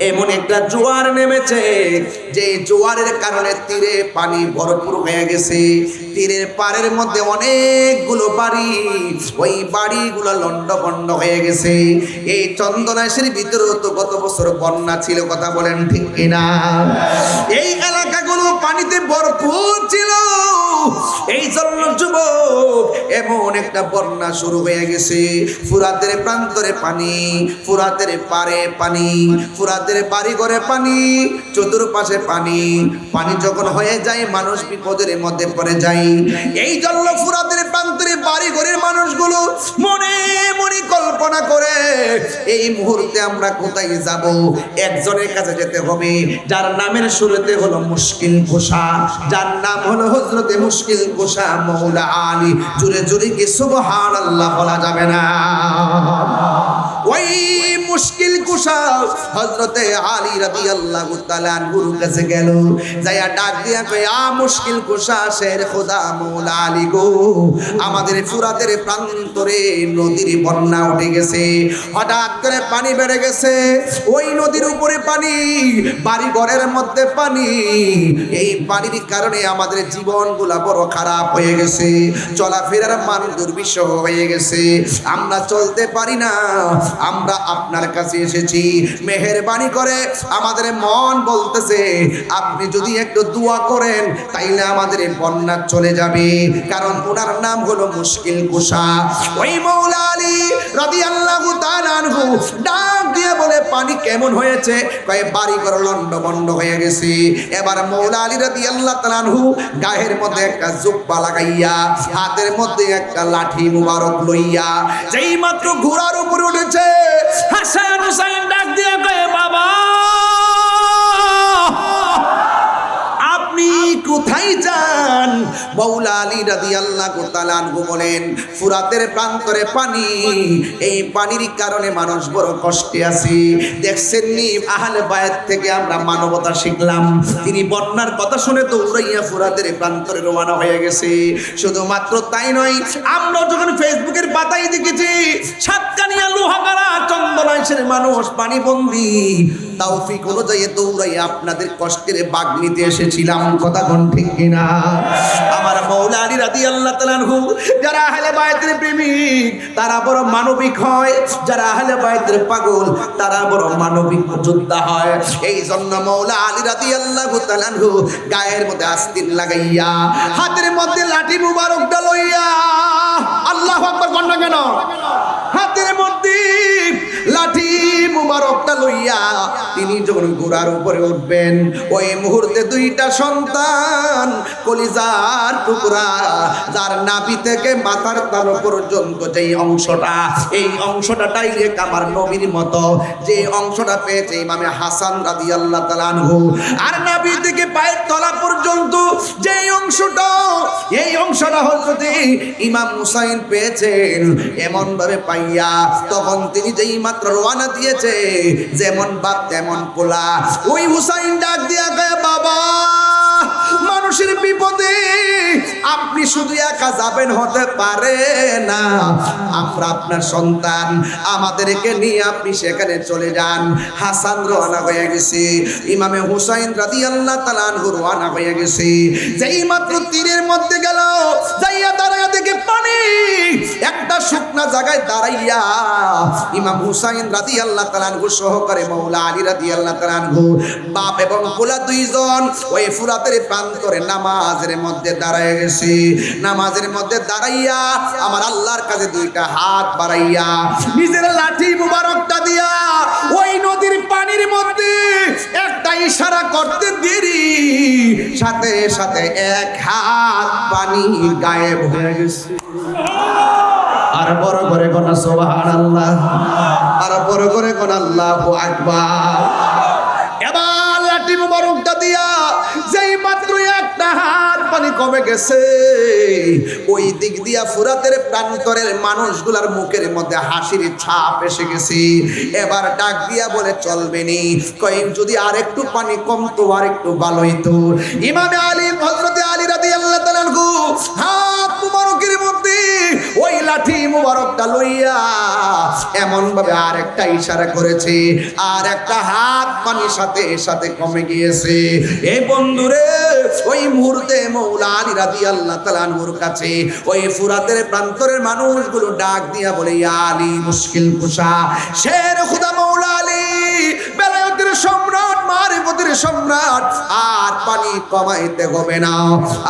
এমন একটা জোয়ার নেমেছে যে জোয়ারের কারণে তীরে পানি ভরপুর হয়ে গেছে। তীরের পাড়ের মধ্যে অনেকগুলো বাড়ি, ওই বাড়িগুলো লন্ডভন্ড হয়ে গেছে। এই চন্দনাইশের ভিতরেও তো গত বছর বন্যা ছিল, কথা বলেন ঠিক কিনা? এই এলাকাগুলো পানিতে ভরপুর ছিল। এই জন্য যুবক এমন একটা বন্যা শুরু হয়ে গেছে। ফুরাতের প্রান্তরে পানি, ফুরাতের পারে পানি, ফুরাতের বাড়ি ঘরে পানি, চতুর্পাশে পানি। পানি যখন হয়ে যায় মানুষ বিপদের মধ্যে পড়ে যায়। এই জন্য ফুরাতের প্রান্তরে বাড়ি ঘরের মানুষগুলো মনে মনে কল্পনা করে এই মুহূর্তে আমরা কোথায় যাব। একজনের কাছে যেতে হবে যার নামের শুরুতে হলো মুশকিল কুশা, যার নাম হলো হযরতে মুশকিল কুশা মওলা আলী। জোরে জোরে কি সুবহানাল্লাহ বলা যাবে না? ওই মুশকিল কুশা হযরতে আলী রাদিয়াল্লাহু তাআলা আনহুর কাছে গেল, যায়া ডাক দিয়া কয়, আ মুশকিল কুশা শের খোদা মওলা আলী গো, আমাদের ফুরাতের প্রান্তরে নদীর বন্যা উঠে গেছে। হঠাৎ করে পানি বেড়ে গেছে, ওই নদীর উপরে পানি, বাড়ি ঘরের মধ্যে পানি। এই পানির কারণে আমাদের জীবনগুলা বড় খারাপ হয়ে গেছে, চলাফেরার মান দুর্বিষহ হয়ে গেছে, আমরা চলতে পারি না। আমরা আপনার কাছে এসেছি, মেহেরবানি করে আমাদের মন বলতেছে আপনি যদি একটু দোয়া করেন তাইলে আমাদের বন্যা চলে যাবে। কারণ ওনার নাম হলো মুশকিল কুশা। ওই মওলা আলী রাদিয়াল্লাহু তাআলা আনহু ডাক দিয়ে বলে, পানি কেমন হয়েছে? কয় বাড়ি ঘর লন্ডভন্ড হয়ে গেছে। এবার মওলা আলী রাদিয়াল্লাহু তাআলা আনহু গায়ের মধ্যে একটা জুব্বা লাগাইয়া, হাতের মধ্যে একটা লাঠি মুবারক লইয়া যেই মাত্র ঘোড়ার উপরে উঠেছে, হাসান হুসাইন ডাক দিয়ে কয়, বাবা আপনি কোথায় যান? মওলা আলী রাদিয়াল্লাহু তাআলা আনহু বলেন, ফুরাতের প্রান্তরে পানি, এই পানির কারণে মানুষ বড় কষ্টে আছে। দেখছেন নি আহলে বায়াত থেকে আমরা মানবতা শিখলাম। তিনি বন্যার কথা শুনে দৌড়াইয়া ফুরাতের প্রান্তরে রওনা হয়ে গেছে। শুধুমাত্র তাই নয়, আমরা যখন ফেসবুকের পাতায় দেখেছি সাতকানিয়া লোহাগাড়া চন্দনাইশের মানুষ পানিবন্দী, তৌফিক অনুযায়ী দৌড়াইয়া আপনাদের কষ্টের ভাগ নিতে এসেছিলাম, কথা কোন ঠিক কিনা? আমার মওলা আলী রাদিয়াল্লাহু তাআলা আনহু, যারা আহলে বায়াতের প্রেমিক তারা বড় মানবিক হয়, যারা আহলে বায়াতের পাগল তারা বড় মানবিক যোদ্ধা হয়। এই জন্য মওলা আলী রাদিয়াল্লাহু তাআলা আনহু গায়ের মধ্যে আস্তিন লাগাইয়া, হাতের মধ্যে লাঠি মুবারকটা লইয়া, আল্লাহু আকবার কোন না কেন, হাতের মধ্যে লাঠি মুবারকটা লইয়া তিনি যখন ঘোড়ার উপরে উঠবেন, ওই মুহূর্তে দুইটা সন্তান কলিজার টুকরা, যার নাভি থেকে মাথার তালু পর্যন্ত যেই অংশটা, এই অংশটা ডাইরেক্ট আমার নবীর মতো, যে অংশটা পেয়েছে ইমামে হাসান রাদিয়াল্লাহু তাআলা আনহু, আর নাভি থেকে পায়ের তলা পর্যন্ত যেই অংশটা, এই অংশটা হযরতে ইমাম হুসাইন পেয়েছেন। এমন ভাবে পাইয়া তখন তিনি যেই মাত্র রওনা দিয়েছে, যেমন বাপ তেমন পোলা। ওই হুসাইন ডাক দিয়া কয়, বাবা মানুষের বিপদে আপনি শুধু একা যাবেন হতে পারে না, আমরা আপনার সন্তান, আমাদেরকে নিয়ে আপনি সেখানে চলে যান। হাসান রওনা হয়ে গেছে, ইমামে হুসাইন রাদিয়াল্লাহু তাআলা আনহু রওনা হয়ে গেছে। যেই মাত্র তীরের মধ্যে গেল, যাইয়া দাঁড়ায় দেখে পানি, একটা শুকনা জায়গায় দাঁড়াইয়া ইমাম হুসাইন রাদিয়াল্লাহু তাআলা আনহু সহকারে মওলা আলী রাদিয়াল্লাহু তাআলা আনহু বাপ এবং পোলা দুইজন ওই ফুরাতের প্রান্তরে নামাজের মধ্যে দাঁড়ায় গেছে। নামাজের মধ্যে দাঁড়াইয়া আমার আল্লাহর কাছে দুইটা হাত বাড়াইয়া নিজের লাঠি মুবারকটা দিয়া ওই নদীর পানির মধ্যে একটা ইশারা করতে দেরি, সাথে সাথে এক হাত পানি গায়েব হয়ে গেছে। আর বড় করে কোন সুবহানাল্লাহ, আর বড় করে কোন আল্লাহু আকবার। এবার লাঠি মুবারকটা দিয়া যেই মাত্র একটা হাত পানি কমে গেছে, ওই দিক দিয়া ফুরাতের প্রান্তরের মানুষগুলার মুখের মধ্যে হাসির ছাপ এসে গেছে। এবার ডাক দিয়া বলে, চলবে নি, কই যদি আরেকটু পানি কমতো আরেকটু ভালো হইতো। ইমামে আলী হযরতে আলী রাদিয়াল্লাহু তাআলা আনহু হাত মুবারকের মধ্যে ওই লাঠি মুবারকটা লইয়া এমন ভাবে আর একটা ইশারা করেছে, আর একটা হাত পানির সাথে সাথে কমে গিয়েছে। এই বন্ধুরে ওই মুহূর্তে মৌলা আলী রাদিয়াল্লাহু তাআলা আনহুর কাছে ওই ফুরাতের প্রান্তরের মানুষগুলো ডাক দিয়া বলে, ইয়া আলী মুশকিল কুশা, শের খুদা মৌলা আলী, বেলায়েতের সম্রাট, মারিফতের সম্রাট, আর পানি কমাইতে হবে না।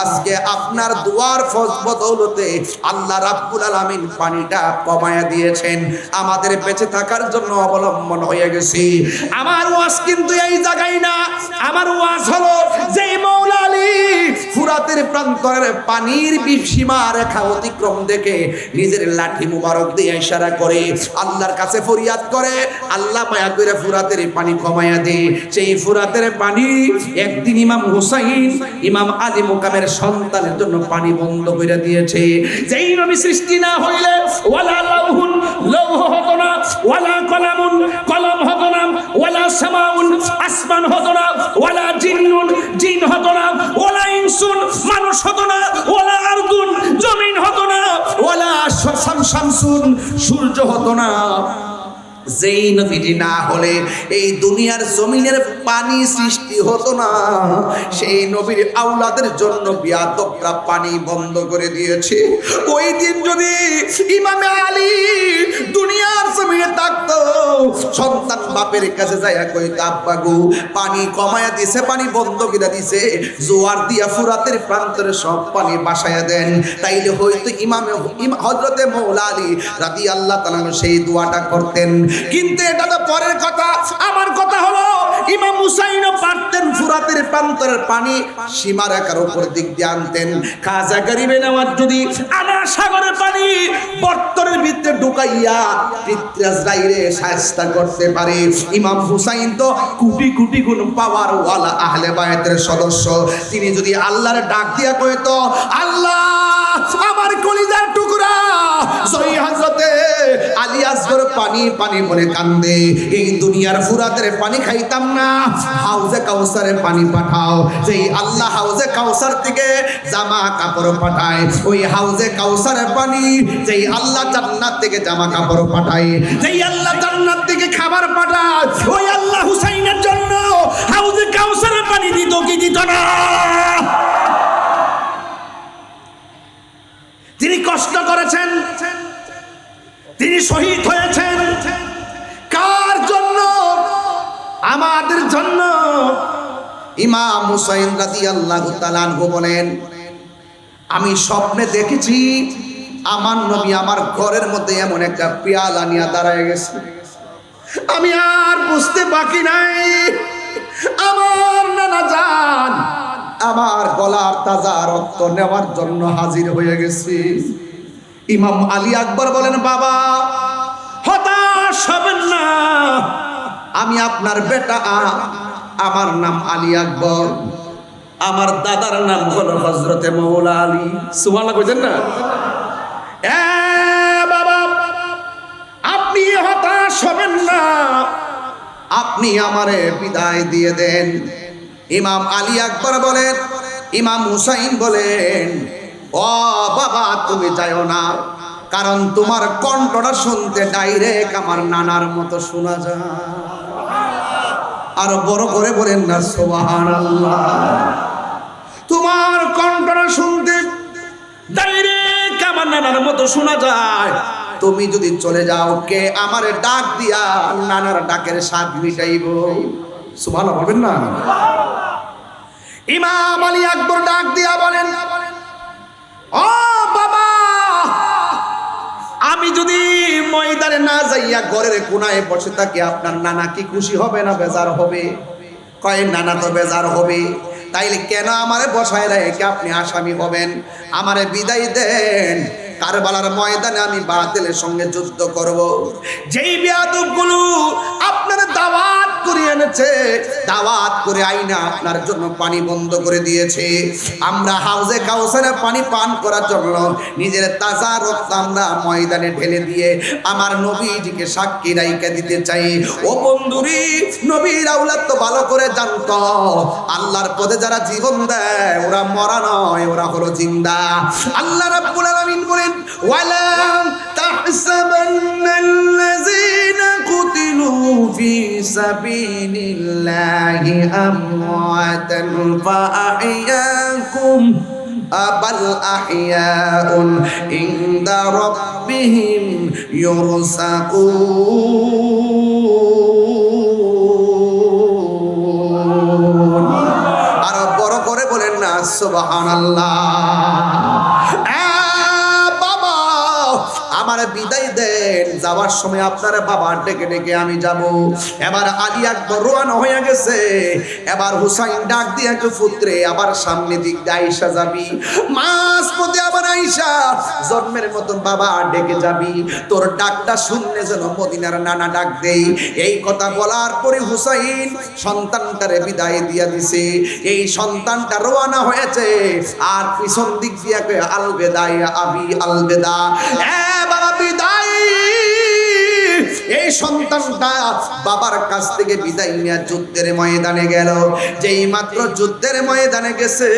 আজকে আপনার দুয়ার বদৌলতে আল্লাহ রাব্বুল আলামিন পানিটা কমায়া দিয়েছেন, আমাদের বেঁচে থাকার জন্য অবলম্বন হয়ে গেছি। আমার ওয়াজ কিন্তু এই জায়গায় না, আমার ওয়াজ হলো যে মৌলা আলী ফুরাতের প্রান্তরের পানির সীমা রেখা অতিক্রম দেখে নিজের লাঠি মুবারক দিয়ে ইশারা করে আল্লাহর কাছে ফরিয়াদ করে, আল্লাহ মায়া করে ফুরাতের পানি কমায়া দে। সেই ফুরাতের পানি একদিন ইমাম হুসাইন, ইমাম আলী মুকামের সন্তানের জন্য পানি বন্ধ করে দিয়েছে। যেই নবী সৃষ্টি না হইলে ওয়ালা লাউহুন, লৌহ হতো না, ওয়ালা কলামুন, কলম হতো না, ওয়ালা সামাউন, আসমান হতো না, ওয়ালা জিন্নুন, জিন হতো না, ওয়ালা ইনসুন, মানুষ হতো না, ওয়ালা আরদুন, জমিন হতো না, ওয়ালা শামসুন, সূর্য হতো না। যেই নবীজি না হলে এই দুনিয়ার জমিনের পানি সৃষ্টি হতো না। সেই নবীর আওলাদের জন্য বিয়াদবরা পানি বন্ধ করে দিয়েছে। ওই দিন যদি ইমামে আলী দুনিয়ার জমিনে থাকতো, সন্তান বাপের কাছে যাইয়া কইতো, আব্বা গো পানি কমায়া দিছে, পানি বন্ধ করে দিছে, জোয়ার দিয়া ফুরাতের প্রান্তরে সব পানি বাসায়া দেন, তাইলে হয়তো হযরতে মৌলা আলী রাদিয়াল্লাহু তাআলা সেই দোয়াটা করতেন। কিন্তু এটা তো পরের কথা। আমার কথা হলো ইমাম হুসাইনও পারতেন ফুরাতের প্রান্তরের পানি সীমারেখার উপর দিক দিয়ে আনতেন। খাজা গরিবে নওয়াজ যদি আনা সাগরের পানি বর্তনের ভিতরে ঢুকাইয়া পিতরাজরাইরে শায়েস্তা করতে পারে, ইমাম হুসাইন তো কোটি কোটি গুণ পাওয়ার ওয়ালা আহলে বায়াতের সদস্য। তিনি যদি আল্লাহর ডাক দিয়া কইতো, আল্লাহ আমার কলিজার টুকরা জয় হযরতে আলী আসগর পানি পানি বলে কান্দে, এই দুনিয়ার ফুরাতের পানি খাইতাম না, হাউজে কাউসারের পানি পাঠাও। যেই আল্লাহ হাউজে কাউসার থেকে জামা কাপড় পাঠায়, ওই হাউজে কাউসারের পানি, যেই আল্লাহ জান্নাত থেকে জামা কাপড় পাঠায়, যেই আল্লাহ জান্নাত থেকে খাবার পাঠায়, ওই আল্লাহ হুসাইনের জন্য হাউজে কাউসারের পানি দিত কি দিত না? তিনি কষ্ট করেছেন, তিনি শহীদ হয়েছেন কার জন্য? আমাদের জন্য। ইমাম হুসাইন রাদিয়াল্লাহু তাআলা আনহু বলেন, আমি স্বপ্নে দেখেছি আমার নবী আমার ঘরের মধ্যে এমন একটা পেয়ালা নিয়ে দাঁড়ায় গেছে, আমি আর বুঝতে বাকি নাই আমার নানা জান আমার গলার তাজা রক্ত নেওয়ার জন্য হাজির হয়ে গেছে। ইমাম আলী আকবর বলেন, বাবা হতাশ হবেন না, আমি আপনার বেটা, আমার নাম আলী আকবর, আমার দাদার নাম হলো হযরতে মৌলা আলী। সুবহানাল্লাহ কইছেন না? বাবা আপনি হতাশ হবেন না, আপনি আমারে বিদায় দিয়ে দেন। ইমাম আলী আকবর বলেন, ইমাম হুসাইন বলেন, ও বাবা তুমি যাও না, কারণ তোমার কণ্ঠটা শুনতে ডাইরেক্ট আমার নানার মতো শোনা যায়। আর বড় করে বলেন না সুবহানাল্লাহ। তোমার কণ্ঠটা শুনতে ডাইরেক্ট আমার নানার মতো শোনা যায়। তুমি যদি চলে যাও, কে আমারে ডাক দিয়া নানার ডাকের স্বাদ মিটাইব? সুবহানাল্লাহ বলবেন না? ইমাম আলী আকবর ডাক দিয়া বলেন, ও বাবা আমি যদি ময়দানে না যাইয়া ঘরের কোনায় বসে থাকি, আপনার নানা কি খুশি হবে না বেজার হবে? কয় নানা তো বেজার হবে, তাইলে কেন আমারে বসায় রেখে আপনি আসামি হবেন? আমারে বিদায় দেন, কারবালার ময়দানে আমি বাতিলের সঙ্গে যুদ্ধ করব। যেই বেয়াদবগুলো আপনার দাওয়াত করিয়ে এনেছে, দাওয়াত করে আইনা আপনার জন্য পানি বন্ধ করে দিয়েছে। আমরা হাউজে কাউসারে পানি পান করার জন্য নিজের তাজা রক্ত আমরা ময়দানে ঢেলে দিয়ে আমার নবীজিকে সাক্ষী রাইখা দিতে চাই। ও বন্ধুরি, নবীর আওলাদ তো ভালো করে জানতো আল্লাহর পথে যারা জীবন দেয় ওরা মরা নয়, ওরা হলো জিন্দা। আল্লাহ রাব্বুল আলামিন বলেন, ওয়ালা তাহসাবান্নাল্লাযীনা কুতিলু ফি সাবিলিল্লাহি আমওয়াতান ফাআহইয়াকুম বাল আহইয়াউন ইনদা রাব্বিহিম ইউরসাকুন। আর বড় করে বলেন না সুবহানাল্লাহ। আমার বিদায় দেন, যাওয়ার সময় আপনার বাবা ডেকে ডেকে আমি যাব। এবার আলী আকবর রওনা হয়ে গেছে। এবার হুসাইন ডাক দিয়ে পুত্রে আবার সামনে দিক দিয়ে আয়েশা যাবি, মাস পথে আবার আয়েশা জন্মের মতন বাবা ডেকে যাবি, তোর ডাকটা শুনলে যেন মদিনার নানা ডাক দেই। এই কথা বলার পরে হুসাইন সন্তানটারে বিদায় দিয়া দিছে। এই সন্তানটা রওনা হয়েছে আর পিছন দিক দিয়ে আলবেদা ইয়া আবি আলবেদা, বাবা বিদায়। এই সন্তানটা বাবার কাছ থেকে বিদায় নিয়ে যুদ্ধের ময়দানে গেল। যেই মাত্র যুদ্ধের ময়দানে গেছে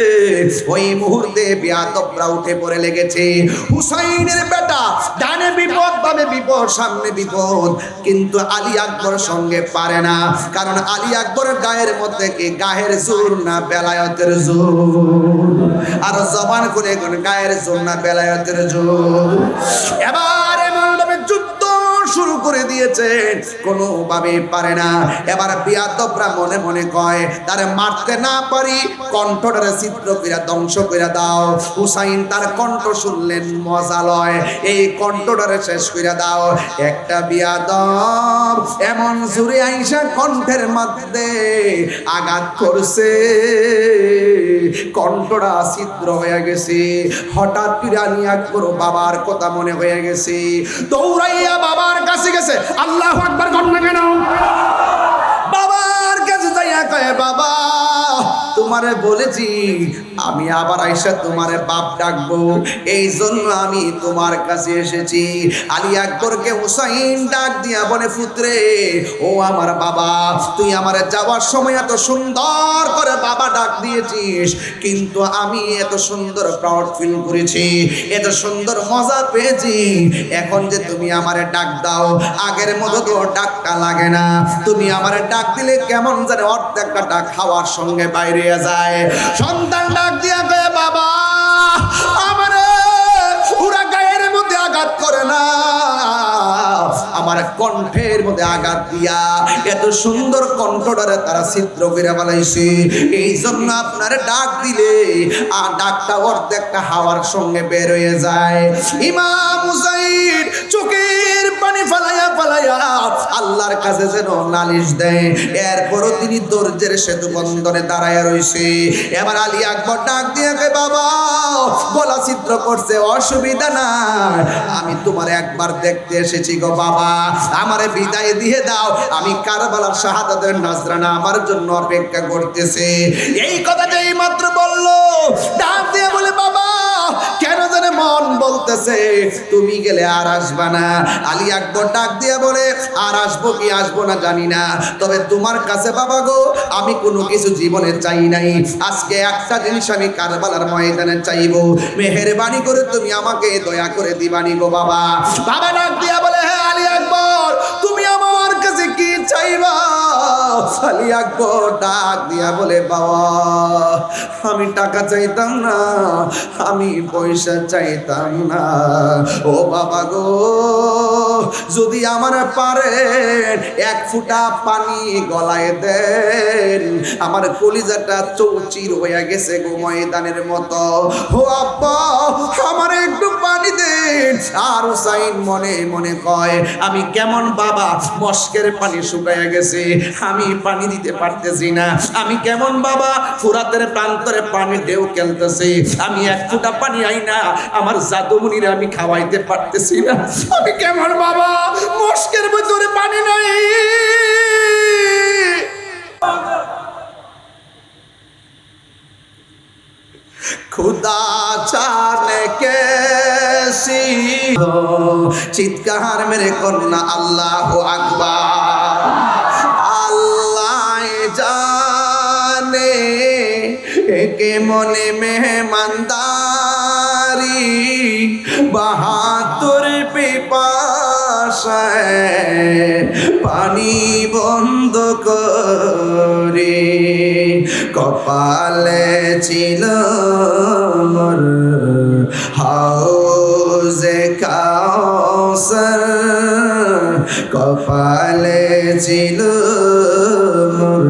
ওই মুহূর্তে বেয়াদবরা উঠে পড়ে লেগেছে। হুসাইনের বেটা, ডানে বিপদ বামে বিপদ সামনে বিপদ, কিন্তু আলী আকবর সঙ্গে পারে না। কারণ আলী আকবরের গায়ের মধ্যে কি গায়ের জোর না বেলায়েতের জোর? আর জবান করে গায়ের জোর না বেলায়েতের জোর? এবার এমন ভাবে যুদ্ধ শুরু করে দিয়েছে, কোনোভাবে পারে না। এবার বিয়াদবরা মনে মনে কয় তারে মারতে না পারি কণ্ঠটারে ছিদ্র কইরা ধ্বংস কইরা দাও। হুসাইন তার কণ্ঠ শুনলেন মজা লয়, এই কণ্ঠটারে শেষ কইরা দাও। একটা বিয়াদব এমন জোরে আইসা কণ্ঠের মধ্যে আঘাত করছে, কণ্ঠটা ছিদ্র হয়ে গেছে। হঠাৎ করে আলী আকবর বাবার কথা মনে হয়ে গেছে, দৌড়াইয়া বাবার কাছে গেছে। আল্লাহু আকবার কর না কেন? বাবার কাছে যাইয়া কয়, বাবা তোমারে বলেছি আমি আবার আইসা তোমারে বাপ ডাকবো, এই জন্য আমি তোমার কাছে এসেছি। আলী আকবরকে হুসাইন ডাক দিয়া বলে, পুত্রে ও আমার বাবা, তুই আমারে যাওয়ার সময় এত সুন্দর করে বাবা ডাক দিয়েছিস, কিন্তু আমি এত সুন্দর প্রাউড ফিল করেছি, এত সুন্দর মজা পেয়েছি। এখন যে তুমি আমারে ডাক দাও আগের মতো তো ডাকটা লাগে না। তুমি আমারে ডাক দিলে কেমন জানে অর্ধেকটা ডাক খাওয়ার সঙ্গে বাইরে যায়। সন্তান ডাক দিয়া কয়, বাবা আমারে পুরা গায়ের মধ্যে আঘাত করে না, আমার কণ্ঠের মধ্যে আঘাত দিয়া এত সুন্দর কণ্ঠটারে তারা ছিদ্র করে বানাইছে। এই জন্য আপনার ডাক দিলে আর ডাকটা অর্ধেকটা হাওয়ার সঙ্গে বের হয়ে যায়। ইমাম হুসাইন চোখের পানি ফালাইয়া ফালাইয়া আল্লাহর কাছে যেন নালিশ দেয়। এরপরও তিনি ধৈর্যের সেতু বন্ধনে দাঁড়ায় রয়েছে। এবার আলী আকবর ডাক দিয়ে কয়, বাবা গলা ছিদ্র করছে, অসুবিধা নাই, আমি তোমার একবার দেখতে এসেছি গো বাবা, আমারে বিদায় দিয়ে দাও, আমি কারবালার শাহাদাতের নজরানা আমার জন্য অপেক্ষা করতেছে। এই কথাটা এই মাত্র বললো, ডাক দিয়ে বলে, বাবা কেন জানে মন বলতেছে তুমি গেলে আর আসবা না। আলী আকবর ডাক দিয়ে বলে, আর আসবো কি আসবো না জানি না, তবে তোমার কাছে বাবা গো আমি কোনো কিছু জীবনে চাই নাই, আজকে একটা জিনিস আমি কারবালার ময়দানে চাইবো, মেহেরবানি করে তুমি আমাকে দয়া করে দিবানি গো বাবা। বাবা ডাক দিয়া বলে, হ্যাঁ আলী আকবর তুমি আমার কাছে কি চাইবা? আলী আকবর ডাক দিয়া বলে, বাবা আমি টাকা চাইতাম না, আমি পয়সা চাইতাম না, ও বাবা গো যদি আমার পারেন এক ফুটা পানি গলায় দেন, আমার কলিজাটা চৌচির হয়ে গেছে গো ময়দানের মতো, ও আব্বা আমার একটু পানি দেন। আর হুসাইন মনে মনে কয়, আমি কেমন বাবা, মস্কের পানি শুকায় গেছে, আমি পানি দিতে পারতেছি না, আমি কেমন বাবা, ফুরাতের প্রান্তরে পানি ঢেউ খেলতেছে, আমি এক ফুটা পানি আই না আমার জাদুমণিরা আমি খাওয়াইতে পারতেছি না, আমি কেমন বাবা, মস্কের ভিতরে পানি নাই। চিৎকার মেরে কন্যা আল্লাহু আকবার। আল্লাহ জানে একে মনে মেহমানদারি, বাহাতুর পিপাসায় পানি বন্ধ করে কপালে ছিল মোর হাউজে কাউসার, কপালে ছিল মোর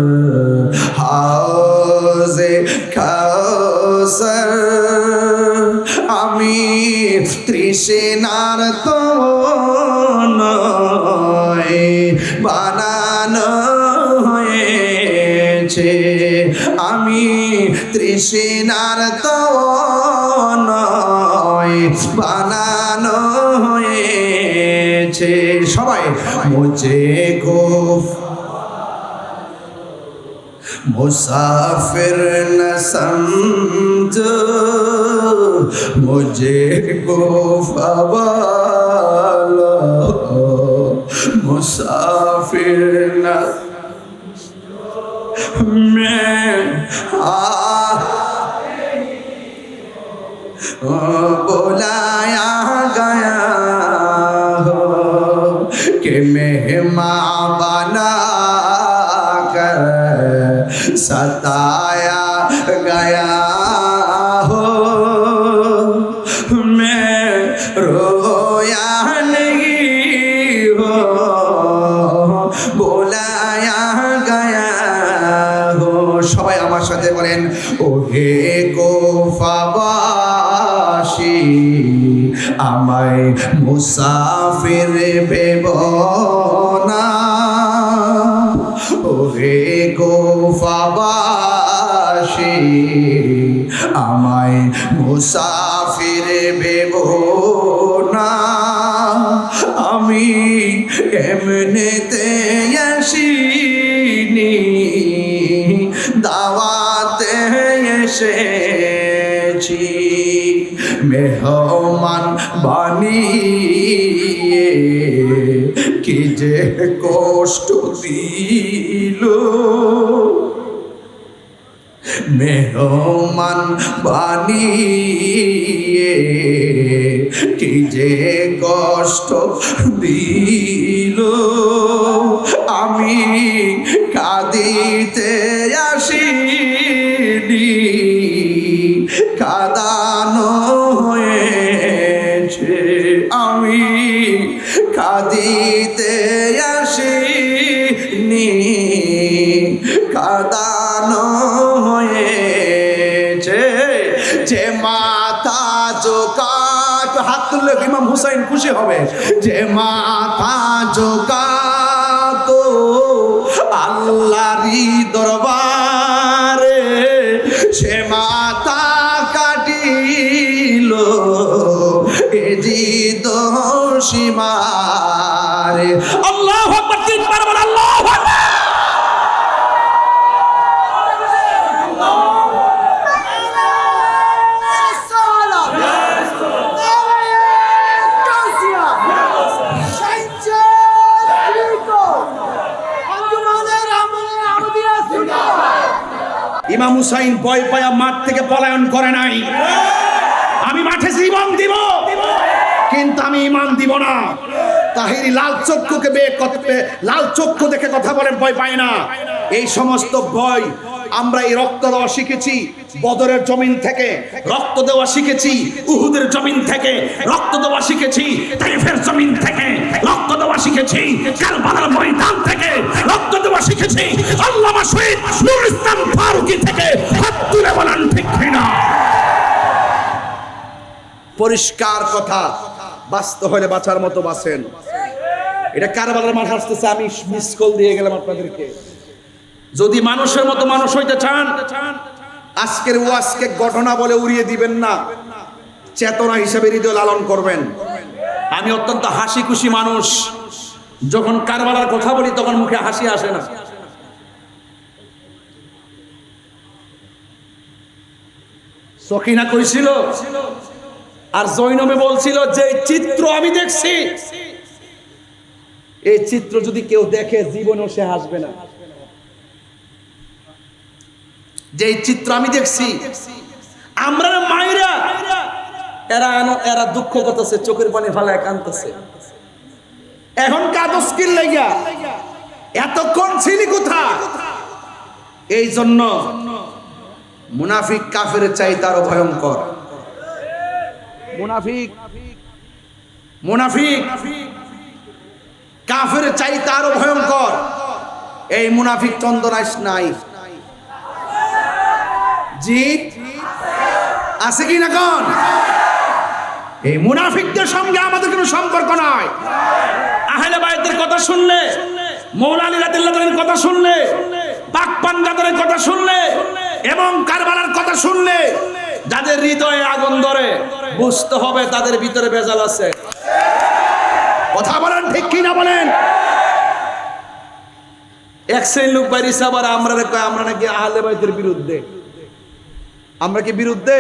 হাউজে কাউসার। আমি তৃষ্ণার তো নয় বানানো হয়েছে, আমি তৃষ্ণার তো নয় বানানো হয়েছে। সবাই মুঝে গো मुसाफिर न समझो, मुझे को फवालो मुसाफिर न मैं बुलाया गया हो कि मेहमान बना कर सताया गया हो। मैं रोया नहीं हो बुलाया गया हो। সবাই আমার সাথে বলেন, ওহে কুফাবাসী আমায় মুসাফির ভেবো না, ওহে কুফাবাসী আমায় মুসাফির ভেবো না। আমি এমনিতে আসিনি, দাওয়াতে এসেছি, মেহমান বানিয়ে কি যে কষ্ট দিল, মেহমান বানিয়ে কি যে কষ্ট দিল। আমি কাঁদিতে আসিনি, কাঁদানো হয়েছে, আমি কাঁদিতে আসিনি, কাঁদানো হয়েছে। যে মাথা জোকাত, হাত তুললে ইমাম হুসাইন খুশি হবে, যে মাথা জোকাত আল্লাহরই দরবারে, সে মাথা কাটিল এ জিদ সীমারে। আল্লাহু আকবার, তিনবার বল আল্লাহু আকবার। ইমাম হুসাইন ভয় পায়া মাঠ থেকে পলায়ন করে নাই। আমি মাঠে জীবন দিব, কিন্তু আমি ঈমান দিব না। তাহিরি লাল চক্ষুকে লাল চক্ষু দেখে কথা বলেন, ভয় পায় না। এই সমস্ত ভয় আমরা এই রক্ত দেওয়া শিখেছি বদরের জমিন থেকে, রক্ত দেওয়া শিখেছি উহুদের জমিন থেকে, রক্ত দেওয়া শিখেছি তাইফের জমিন থেকে, রক্ত দেওয়া শিখেছি কারবালার ময়দান থেকে, রক্ত দেওয়া শিখেছি আল্লামা শহীদ নূর ইসলাম ফারুকী থেকে। হাত তুলে বলেন ঠিক কিনা? পরিষ্কার কথা, বাঁচতে হলে বাঁচার মতো বাঁচেন। এটা কারবালার মাঠ আসতেছে, আমি মিস কল দিয়ে গেলাম আপনাদেরকে। যদি মানুষের মতো মানুষ হইতে চান, আজকের ওয়াজকে ঘটনা বলে উড়িয়ে দিবেন না, চেতনা হিসেবে হৃদয় লালন করবেন। আমি অত্যন্ত হাসি খুশি মানুষ, যখন কারবালার কথা বলি তখন মুখে হাসি আসে না। সখিনা কইছিল আর জৈনবে বলছিল যে চিত্র আমি দেখছি, এই চিত্র যদি কেউ দেখে জীবনেও সে হাসবে না। যে চিত্র আমি দেখছি, আমরা মায়েরা এরা দুঃখ করতেছে, চোখের পানি ফালায় কাঁদতেছে। এখন কাগজ কিল লাগিয়া এতক্ষণ ছিলি কোথায়? এই জন্য মুনাফিক কাফের চাইতে আরো ভয়ঙ্কর। মুনাফিক কাফের চাইতে আরো ভয়ঙ্কর। এই মুনাফিক চন্দনাইশ নাই, জি আছে কি না কোন? এই মুনাফিকদের সঙ্গে আমাদের কোনো সম্পর্ক নাই। আহলে বাইতের কথা শুনলে, মৌলা আলী রাদিয়াল্লাহু তাআলার কথা শুনলে, পাক পাঞ্জাবের কথা শুনলে এবং কারবালার কথা শুনলে যাদের হৃদয়ে আগুন ধরে, বুঝতে হবে তাদের ভিতরে ভেজাল আছে। কথা বলেন ঠিক কি না বলেন? এক শ্রেণীর লোক বাইরিছে আবার আমরা নাকি আহলে বাইতের বিরুদ্ধে। আমরা কি বিরুদ্ধে?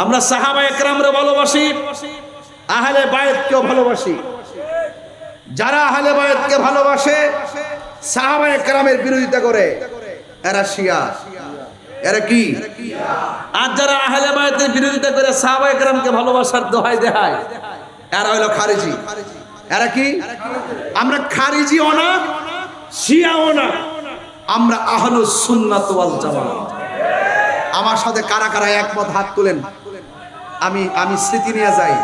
আমরা সাহাবা একরামরে ভালোবাসি, আহলে বাইতকেও ভালোবাসি। যারা আহলে বাইতকে ভালোবাসে, সাহাবা একরামের বিরোধিতা করে, এরা শিয়া। এরা কি? আর যারা আহলে বাইতের বিরোধিতা করে সাহাবা একরামকে ভালোবাসার দোহাই দেয়, এরা হইলো খারিজি। এরা কি? আমরা খারিজিও না, শিয়াও না, আমরা আহলুস সুন্নাত ওয়াল জামাত। আমার সাথে কারা কারা একমত হাত তুলেন, আমি স্মৃতি নিয়ে যাই।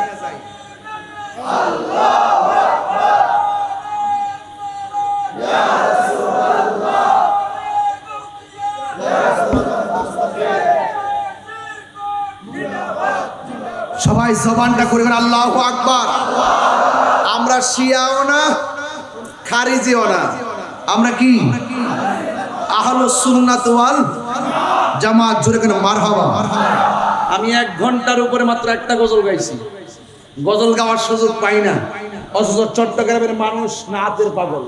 সবাই জবানটা করবেন আল্লাহু আকবার। আমরা শিয়াও না, খারিজিও না, আমরা কি? আহলুস সুন্নাত ওয়াল জামাত। জোরে কেন মারহাবা। আমি 1 ঘন্টার উপরে মাত্র একটা গজল গাইছি। গজল গাওয়ার সুযোগ পাই না, অথচ চট্টগ্রামের মানুষ নাচের পাগল।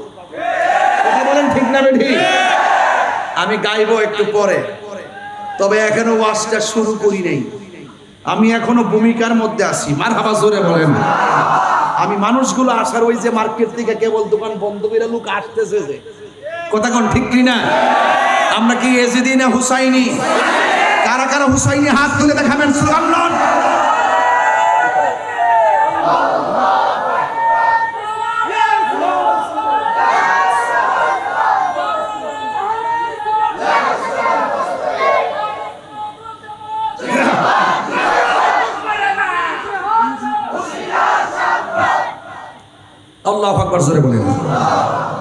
কথা বলেন ঠিক না বেঠি? আমি গাইবো একটু পরে, তবে এখনো ওয়াজটা শুরু করি নাই। আমি এখনো ভূমিকার মধ্যে আছি। মারহাবা জোরে বলেন। আমি মানুষগুলো আসার ওই যে মার্কেট থেকে কেবল দোকান বন্ধ করে লোক আসতেছে, যে কথা কোন ঠিক কি না? আমরা কি এজিদি না হুসাইনি? কারা কারা হুসাইনি হাত তুলে দেখাবেন সুবহানাল্লাহ। আল্লাহু আকবার জোরে বলেন।